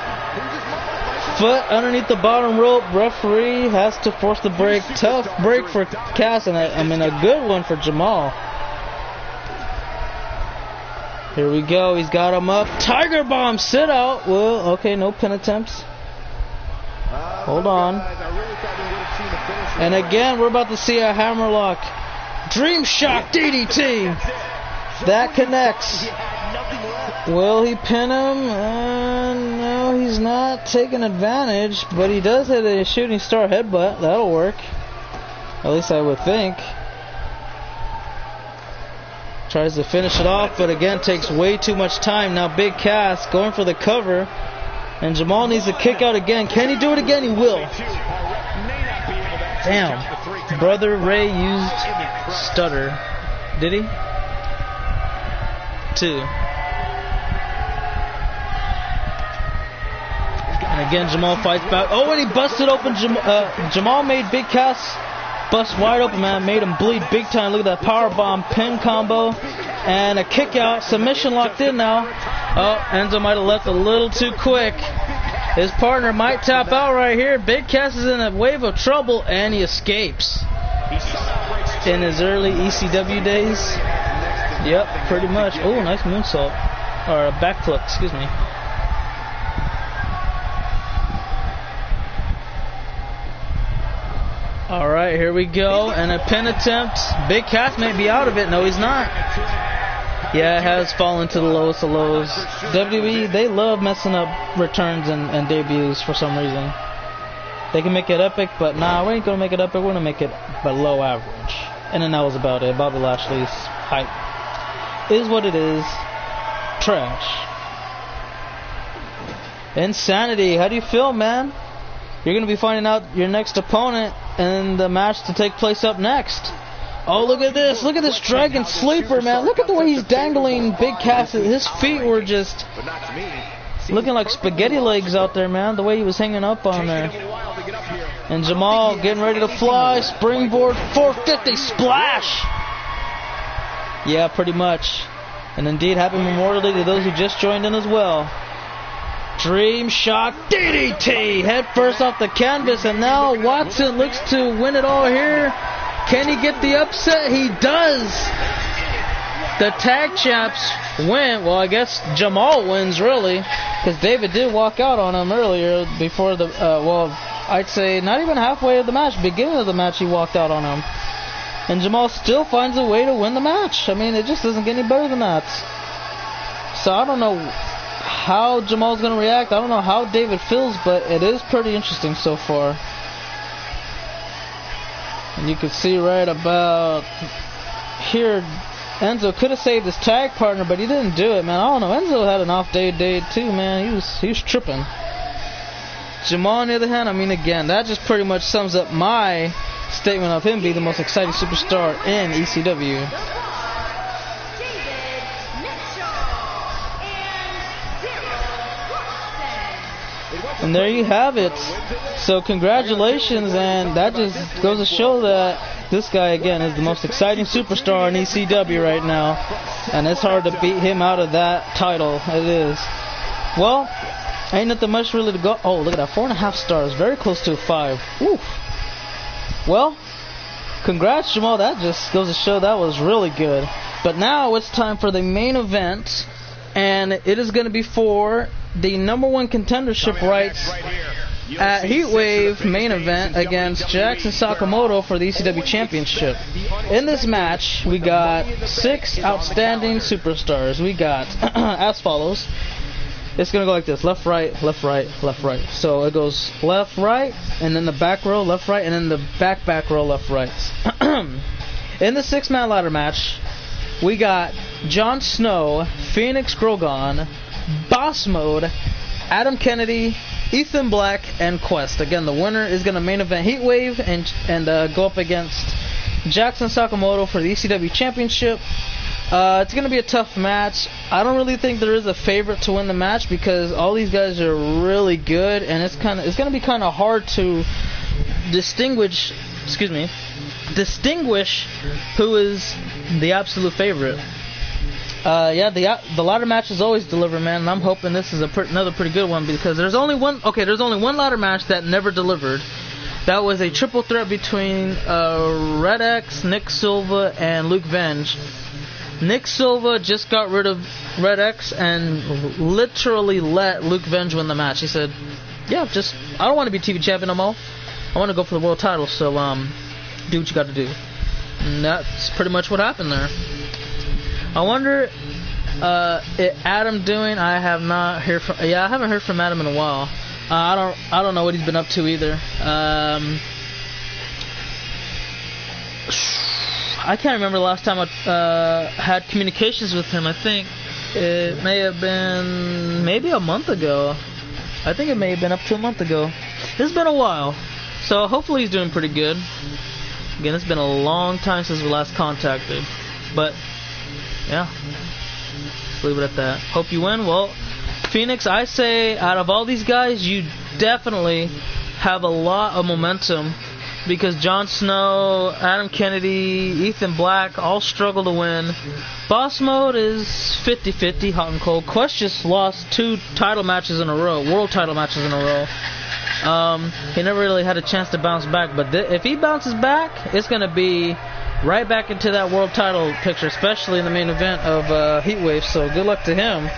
Foot underneath the bottom rope. Referee has to force the break. Tough break for Cass, and a good one for Jamal. Here we go. He's got him up. Tiger Bomb sit out. Well, okay, no pin attempts. Hold on. And again, we're about to see a hammerlock. Dream Shock DDT. That connects. Will he pin him? No, he's not taking advantage, but he does hit a shooting star headbutt. That'll work. At least I would think. Tries to finish it off, but again takes way too much time. Now Big Cass going for the cover, and Jamal needs to kick out again. Can he do it again? He will. Damn. Brother Ray used stutter. Did he? 2. And again, Jamal fights back. Oh, and he busted open. Jamal made Big Cass bust wide open, man. Made him bleed big time. Look at that power bomb pin combo. And a kick out. Submission locked in now. Oh, Enzo might have left a little too quick. His partner might tap out right here. Big Cass is in a wave of trouble, and he escapes. In his early ECW days. Yep, pretty much. Oh, nice moonsault. Or a backflip, excuse me. Alright, here we go. And a pin attempt. Big Cass may be out of it. No, he's not. Yeah, it has fallen to the lowest of lows. WWE, they love messing up returns and debuts for some reason. They can make it epic, but nah, we ain't gonna make it epic. We're gonna make it below average. And then that was about it. Bobby Lashley's hype is what it is. Trash. Insanity. How do you feel, man? You're gonna be finding out your next opponent and the match to take place up next. Oh, look at this. Look at this Dragon Sleeper, man. Look at the way he's dangling Big Cass. His feet were just looking like spaghetti legs out there, man. The way he was hanging up on there. And Jamal getting ready to fly. Springboard 450 splash. Yeah, pretty much. And indeed, happy Memorial Day to those who just joined in as well. Dream Shot DDT. Head first off the canvas. And now Watson looks to win it all here. Can he get the upset? He does. The tag champs win. Well, I guess Jamal wins, really. Because David did walk out on him earlier before the, well, I'd say not even halfway of the match. Beginning of the match, he walked out on him. And Jamal still finds a way to win the match. I mean, it just doesn't get any better than that. So I don't know how Jamal's going to react. I don't know how David feels, but it is pretty interesting so far. And you can see right about here, Enzo could have saved his tag partner, but he didn't do it, man. I don't know. Enzo had an off day too, man. He was tripping. Jamal, on the other hand, I mean, again, that just pretty much sums up my statement of him being the most exciting superstar in ECW. And there you have it. So congratulations, and that just goes to show that this guy, again, is the most exciting superstar in ECW right now. And it's hard to beat him out of that title. It is. Well, ain't nothing much really to go. Oh, look at that. 4.5 stars. Very close to a 5. Woo. Well, congrats, Jamal. That just goes to show that was really good. But now it's time for the main event. And it is going to be for the #1 contendership rights at Heatwave main event against Jackson Sakamoto for the ECW Championship. In this match, we got 6 outstanding superstars. We got as follows. It's going to go like this. Left, right, left, right, left, right. So it goes left, right, and then the back row, left, right, and then the back row, left, right. In the 6-man ladder match, we got Jon Snow, Phoenix Grogan, Boss Mode, Adam Kennedy, Ethan Black, and Quest. Again, the winner is going to main event Heatwave and go up against Jackson Sakamoto for the ECW Championship. It's going to be a tough match. I don't really think there is a favorite to win the match because all these guys are really good, and it's going to be kind of hard to distinguish who is the absolute favorite. Yeah, the ladder matches always deliver, man, and I'm hoping this is another pretty good one because there's only one ladder match that never delivered. That was a triple threat between Red X, Nick Silva, and Luke Venge. Nick Silva just got rid of Red X and literally let Luke Venge win the match. He said, yeah, I don't want to be TV champion no more. I want to go for the world title, so do what you got to do. And that's pretty much what happened there. I wonder, Adam doing? I have not heard from. Yeah, I haven't heard from Adam in a while. I don't know what he's been up to either. I can't remember the last time I had communications with him. I think it may have been maybe a month ago. I think it may have been up to a month ago. It's been a while, so hopefully he's doing pretty good. Again, it's been a long time since we last contacted, but. Yeah, let's leave it at that. Hope you win. Well, Phoenix, I say out of all these guys, you definitely have a lot of momentum because Jon Snow, Adam Kennedy, Ethan Black all struggle to win. Boss Mode is 50-50, hot and cold. Quest just lost 2 title matches in a row, world title matches in a row. He never really had a chance to bounce back, but if he bounces back, it's going to be right back into that world title picture, especially in the main event of Heatwave, so good luck to him.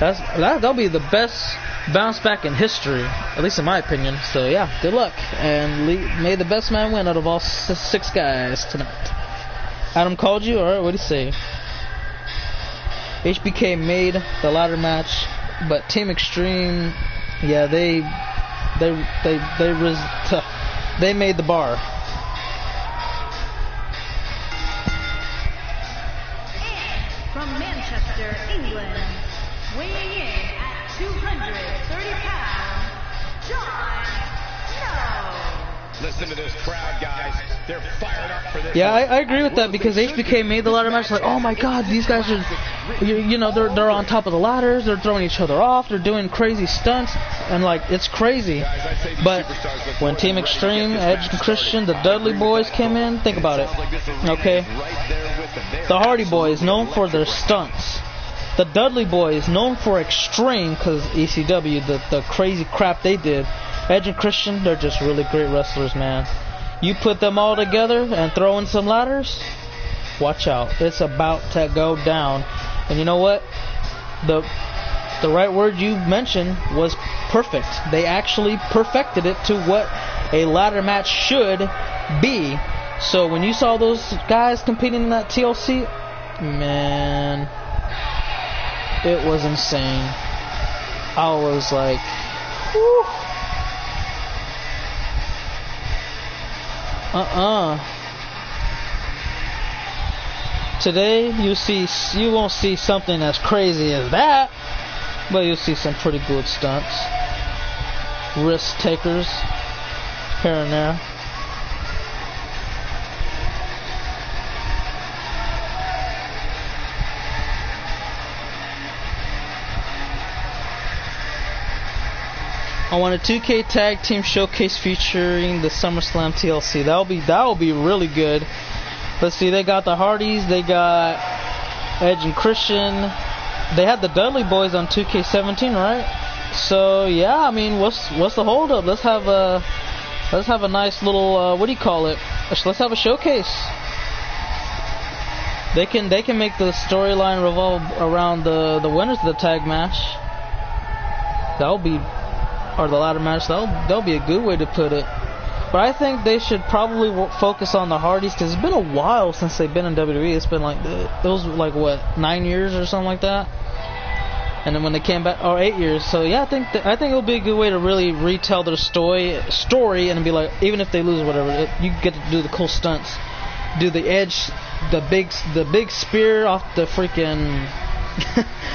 That'll be the best bounce back in history, at least in my opinion. So yeah, good luck, and may the best man win out of all 6 guys tonight. Adam called you, alright, what do you say? HBK made the ladder match, but Team Extreme, yeah, they made the bar. From Manchester, England, weighing in at 230 pounds, Jon Snow. Listen to this crowd, guys. They're fired up for this. Yeah, I agree with that, because HBK made the ladder match like, oh my god, these guys are, you know, they're on top of the ladders, they're throwing each other off, they're doing crazy stunts, and like, it's crazy. But when Team Extreme, Edge and Christian, the Dudley Boys came in, think about it, okay? The Hardy Boys, known for their stunts. The Dudley Boys, known for extreme, because ECW, the crazy crap they did. Edge and Christian, they're just really great wrestlers, man. You put them all together and throw in some ladders, watch out. It's about to go down. And you know what? The right word you mentioned was perfect. They actually perfected it to what a ladder match should be. So when you saw those guys competing in that TLC, man, it was insane. I was like, whew. Today you won't see something as crazy as that, but you'll see some pretty good stunts, risk takers here and there. I want a 2K Tag Team Showcase featuring the SummerSlam TLC. That'll be really good. Let's see, they got the Hardys, they got Edge and Christian. They had the Dudley Boys on 2K17, right? So yeah, I mean, what's the holdup? Let's have a nice little what do you call it? Let's have a showcase. They can make the storyline revolve around the winners of the tag match. Or the ladder match. That'll be a good way to put it. But I think they should probably focus on the Hardys, because it's been a while since they've been in WWE. It's been like, it was like what, 9 years or something like that. And then when they came back, or 8 years. So yeah, I think it'll be a good way to really retell their story and be like, even if they lose or whatever, you get to do the cool stunts, do the Edge, the big spear off the freaking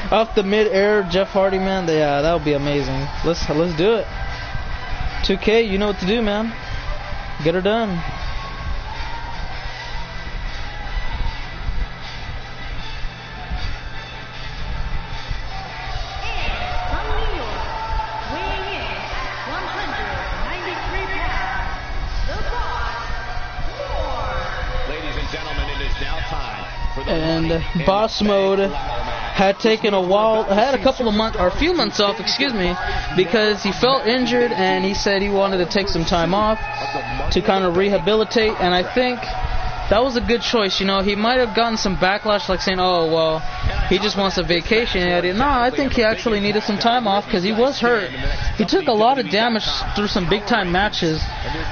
off the mid-air Jeff Hardy, man. Yeah, that would be amazing. Let's do it. 2K, you know what to do, man. Get her done. From New York, weighing in at 193 pounds, the Boss, Moore. Ladies and gentlemen, it is now time for the And Boss Mode had taken a few months off, because he felt injured, and he said he wanted to take some time off to kind of rehabilitate, and I think that was a good choice. You know, he might have gotten some backlash, like saying, oh, well, he just wants a vacation. No, I think he actually needed some time off, because he was hurt. He took a lot of damage through some big-time matches,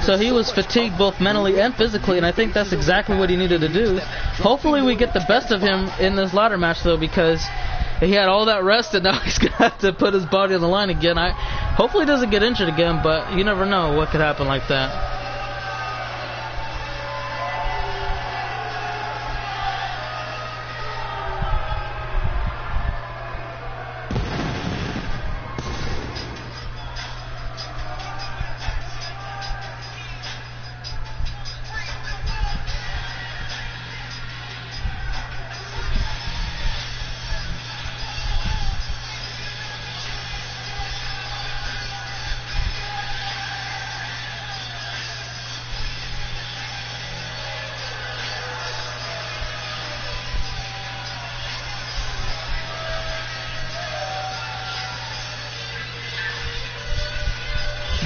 so he was fatigued both mentally and physically, and I think that's exactly what he needed to do. Hopefully we get the best of him in this ladder match, though, because he had all that rest, and now he's going to have to put his body on the line again. Hopefully he doesn't get injured again, but you never know what could happen like that.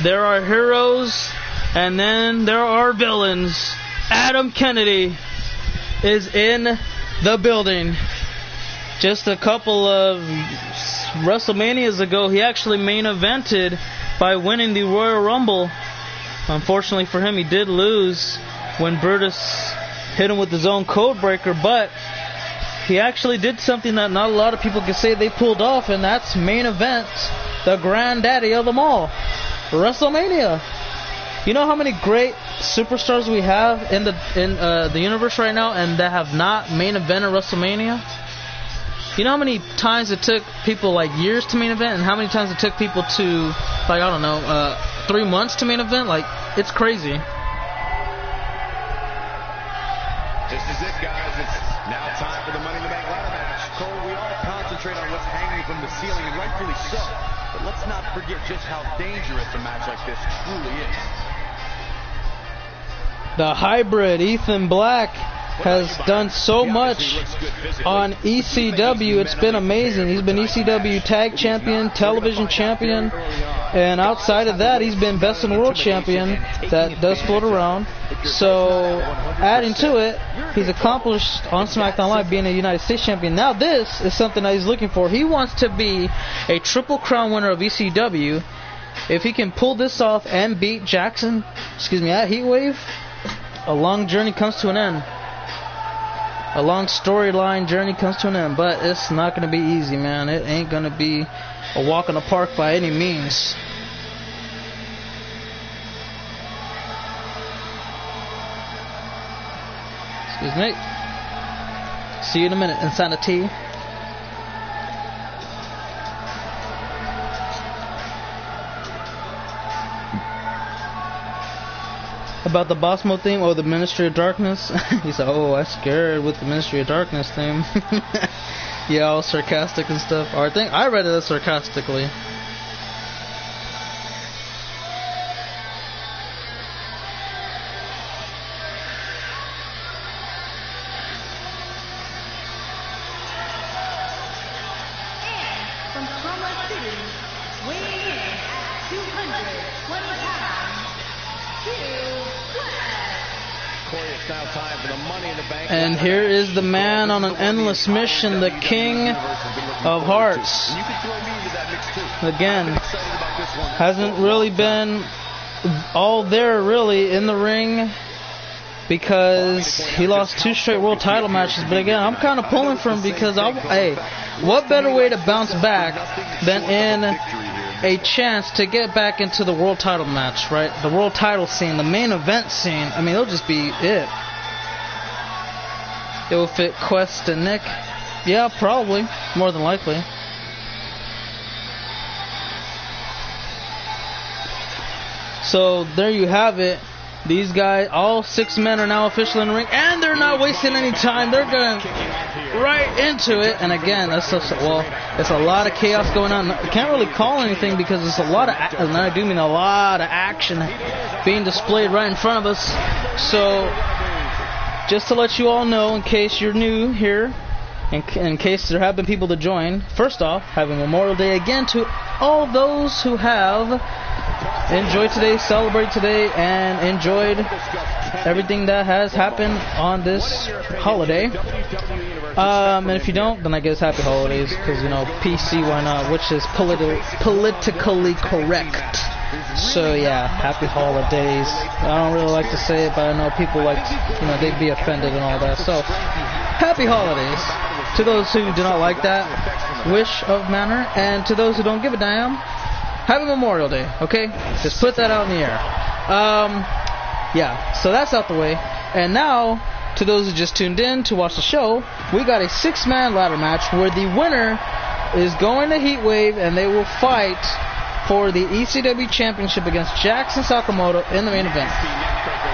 there are heroes, and then there are villains. Adam Kennedy is in the building. Just a couple of WrestleManias ago, he actually main evented by winning the Royal Rumble. Unfortunately for him, he did lose when Brutus hit him with his own code breaker, but he actually did something that not a lot of people can say they pulled off, and that's main event the granddaddy of them all, WrestleMania. You know how many great superstars we have in the universe right now, and that have not main evented WrestleMania? You know how many times it took people like years to main event, and how many times it took people to, like, I don't know, 3 months to main event? Like, it's crazy. This is it, guys. It's now time for the Money in the Bank ladder match. Cole, we all concentrate on what's hanging from the ceiling, and rightfully so. But let's not forget just how dangerous a match like this truly is. The hybrid Ethan Black has done so much on ECW. It's been amazing. He's been ECW Tag Champion, Television Champion, and outside of that, he's been Best in the World Champion. That does float around. So, adding to it, he's accomplished on SmackDown Live being a United States Champion. Now this is something that he's looking for. He wants to be a Triple Crown winner of ECW. If he can pull this off and beat Jackson, at Heatwave, a long journey comes to an end. A long storyline journey comes to an end, but it's not going to be easy, man. It ain't going to be a walk in the park by any means. Excuse me. See you in a minute, Insanity. About the Boss Mode theme or the Ministry of Darkness? He said, oh, I'm scared with the Ministry of Darkness theme. Yeah, all sarcastic and stuff. Or I read it as sarcastically. From Summer City, weighing in at 220 pounds, Corey, it's now time for the Money in the Bank. And here is the man on an endless mission, the King of Hearts. Again, hasn't really been all there really in the ring because he lost 2 straight world title matches. But again, I'm kind of pulling for him because, what better way to bounce back than in a chance to get back into the world title match, right? The world title scene, the main event scene. I mean, it'll just be it. It will fit Quest and Nick. Yeah, probably. More than likely. So, there you have it. These guys, all 6 men are now officially in the ring, and they're not wasting any time. They're going right into it. And again, it's a lot of chaos going on. I can't really call anything because it's a lot of, and I do mean a lot of action being displayed right in front of us. So, just to let you all know, in case you're new here, in case there have been people to join, first off, happy Memorial Day again to all those who have enjoyed today, celebrated today, and enjoyed everything that has happened on this holiday. And if you don't, then I guess happy holidays, because, PC, why not, which is politically correct. So yeah, happy holidays. I don't really like to say it, but I know people they'd be offended and all that. So, happy holidays to those who do not like that wish of manner, and to those who don't give a damn, happy Memorial Day, okay? Just put that out in the air. Yeah, so that's out the way. And now, to those who just tuned in to watch the show, we got a 6-man ladder match where the winner is going to Heatwave, and they will fight for the ECW Championship against Jackson Sakamoto in the main event.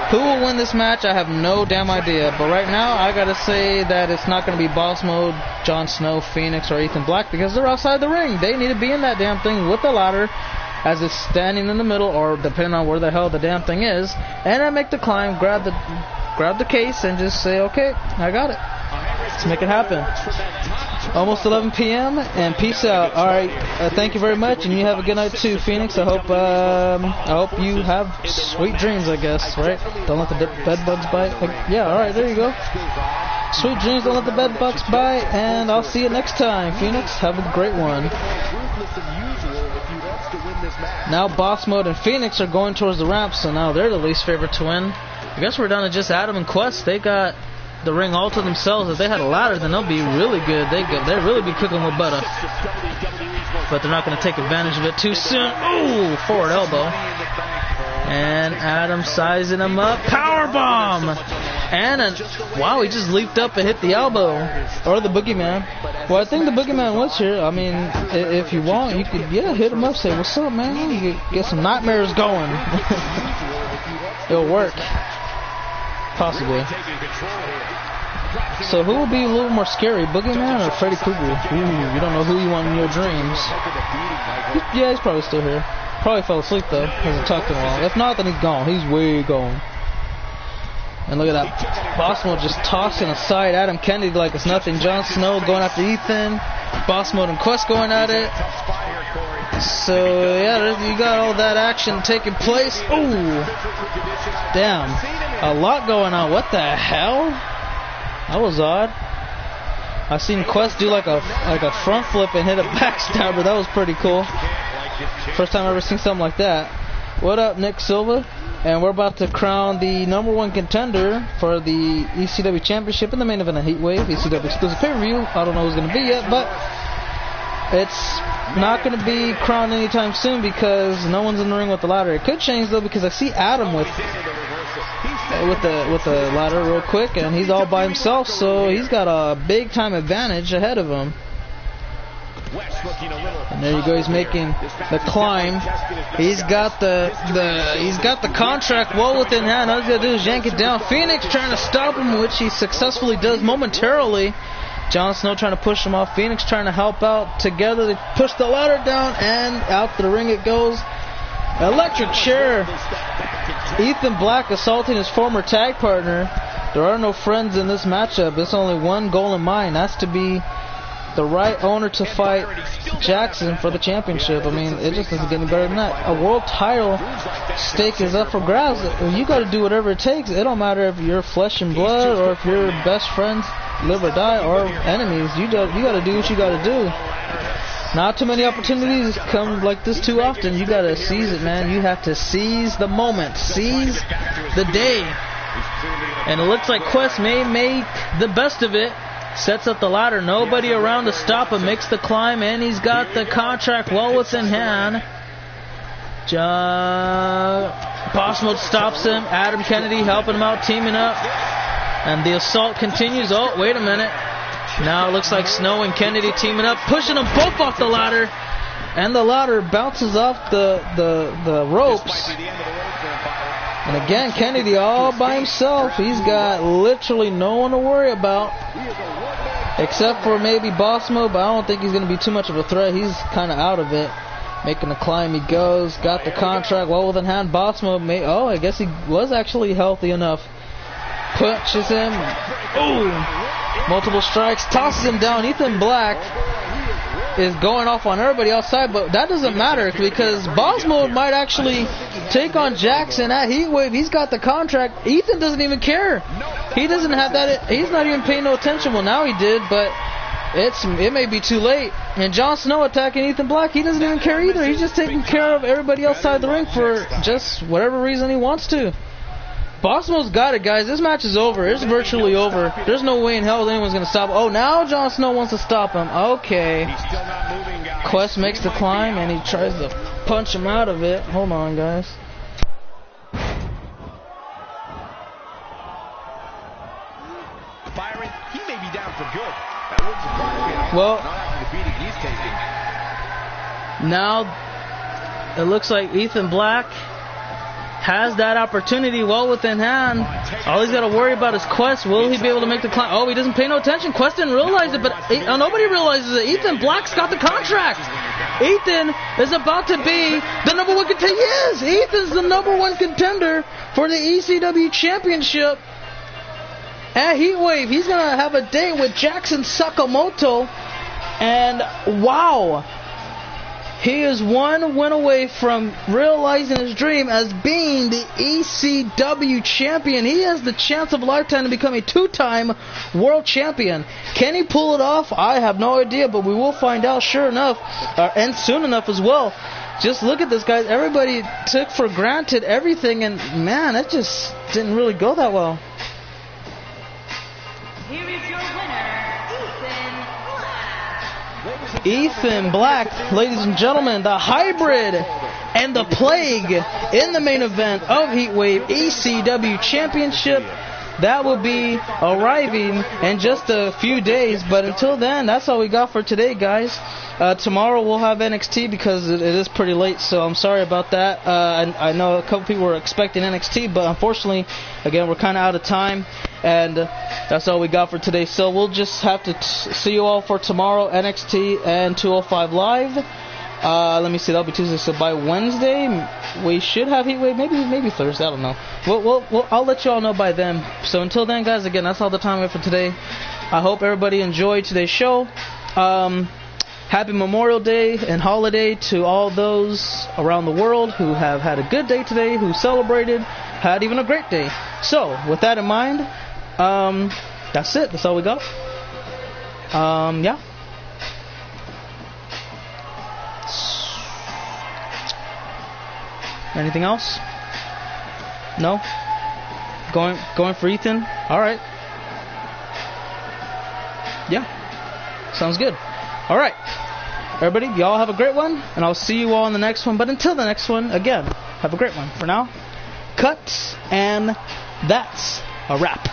Who will win this match? I have no damn idea. But right now, I gotta say that it's not gonna be Boss Mode, Jon Snow, Phoenix, or Ethan Black, because they're outside the ring. They need to be in that damn thing with the ladder as it's standing in the middle, or depending on where the hell the damn thing is, and then make the climb, grab the case, and just say, okay, I got it. Let's make it happen. Almost 11 p.m. and peace out. All right, thank you very much, and you have a good night too, Phoenix. I hope you have sweet dreams. I guess, right? Don't let the bed bugs bite. Yeah. All right, there you go. Sweet dreams. Don't let the bed bugs bite, and I'll see you next time, Phoenix. Have a great one. Now Boss Mode and Phoenix are going towards the ramp, so now they're the least favorite to win. I guess we're down to just Adam and Quest. They got the ring all to themselves. If they had a ladder, then they'll be really good. They'd really be cooking with butter. But they're not going to take advantage of it too soon. Ooh, forward elbow. And Adam sizing him up. Powerbomb! And wow, he just leaped up and hit the elbow. Or the boogeyman. Well, I think the boogeyman was here. I mean, if you want, you could, hit him up, say, what's up, man? You could get some nightmares going. It'll work. Possibly. So who will be a little more scary, Boogeyman or Freddy Krueger? Ooh, you don't know who you want in your dreams. Yeah, he's probably still here. Probably fell asleep though. Hasn't talked in a while. If not, then he's gone. He's way gone. And look at that. Boss Mode just tossing aside Adam Kennedy like it's nothing. Jon Snow going after Ethan. Boss Mode and Quest going at it. So yeah, you got all that action taking place. Ooh, damn, a lot going on. What the hell? That was odd. I seen Quest do like a front flip and hit a backstabber. That was pretty cool. First time I ever seen something like that. What up, Nick Silva? And we're about to crown the #1 contender for the ECW Championship in the main event of Heatwave, ECW exclusive pay-per-view. I don't know who's going to be yet, but it's not going to be crowned anytime soon because no one's in the ring with the ladder. It could change though because I see Adam with the ladder real quick, and he's all by himself, so he's got a big time advantage ahead of him. And there you go, he's making the climb. He's got the contract well within hand. All he's gotta do is yank it down. Phoenix trying to stop him, which he successfully does momentarily. Jon Snow trying to push him off. Phoenix trying to help out. Together they push the ladder down, and out the ring it goes. Electric chair. Ethan Black assaulting his former tag partner. There are no friends in this matchup. There's only one goal in mind. That's to be the right owner to fight Jackson for the championship. I mean, it just doesn't get any better than that. A world title stake is up for grabs. You got to do whatever it takes. It don't matter if you're flesh and blood or if you're best friends, live or die, or enemies. You got to do what you got to do. Not too many opportunities come like this too often. You got to seize it, man. You have to seize the moment, seize the day. And it looks like Quest may make the best of it. Sets up the ladder, nobody around to stop him, makes the climb, and he's got the contract well within hand. Boss Mode stops him. Adam Kennedy helping him out, teaming up. And the assault continues. Oh, wait a minute. Now it looks like Snow and Kennedy teaming up, pushing them both off the ladder. And the ladder bounces off the ropes. And again, Kennedy all by himself. He's got literally no one to worry about. Except for maybe Boss Mode, but I don't think he's going to be too much of a threat. He's kind of out of it. Making the climb he goes. Got the contract well within hand. Boss Mode oh, I guess he was actually healthy enough. Punches him. Ooh! Multiple strikes. Tosses him down. Ethan Black is going off on everybody outside, but that doesn't matter because Boss Mode might actually take on Jackson at Heatwave. He's got the contract. Ethan doesn't even care. He doesn't have that. He's not even paying no attention. Well, now he did, but it may be too late. And Jon Snow attacking Ethan Black. He doesn't even care either. He's just taking care of everybody outside the ring for just whatever reason he wants to. Boss Mode's got it, guys. This match is over. It's virtually over. There's no way in hell anyone's going to stop. Oh, now Jon Snow wants to stop him. Okay. Quest makes the climb, and he tries to punch him out of it. Hold on, guys. Byron, he may be down for good. That wouldn't surprise me. Well, not after the beating he's taking. Now it looks like Ethan Black has that opportunity well within hand. All he's got to worry about is Quest. Will he be able to make the climb? Oh, he doesn't pay no attention. Quest didn't realize it, but nobody realizes it. Ethan Black's got the contract. Ethan is about to be the #1 contender. Yes, Ethan's the #1 contender for the ECW Championship at Heatwave. He's going to have a date with Jackson Sakamoto And wow, he is one win away from realizing his dream as being the ECW champion. He has the chance of a lifetime to become a 2-time world champion. Can he pull it off? I have no idea, but we will find out sure enough, and soon enough as well. Just look at this, guys. Everybody took for granted everything, and man, it just didn't really go that well. Here is your winner, Ethan Black, ladies and gentlemen, the Hybrid and the Plague in the main event of Heatwave ECW Championship. That will be arriving in just a few days, but until then, that's all we got for today, guys. Tomorrow we'll have NXT because it is pretty late, so I'm sorry about that. I know a couple people were expecting NXT, but unfortunately, again, we're kind of out of time, and that's all we got for today. So we'll just have to see you all for tomorrow, NXT and 205 Live. Let me see, that'll be Tuesday, so by Wednesday we should have Heatwave, maybe Thursday, I don't know. I'll let you all know by then. So until then, guys, again, that's all the time we have for today. I hope everybody enjoyed today's show. Happy Memorial Day and holiday to all those around the world who have had a good day today, who celebrated, had even a great day. So with that in mind, that's it. That's all we got. Yeah. Anything else? No? Going for Ethan? Alright. Yeah. Sounds good. Alright. Everybody, y'all have a great one, and I'll see you all in the next one. But until the next one, again, have a great one. For now, cut, and that's a wrap.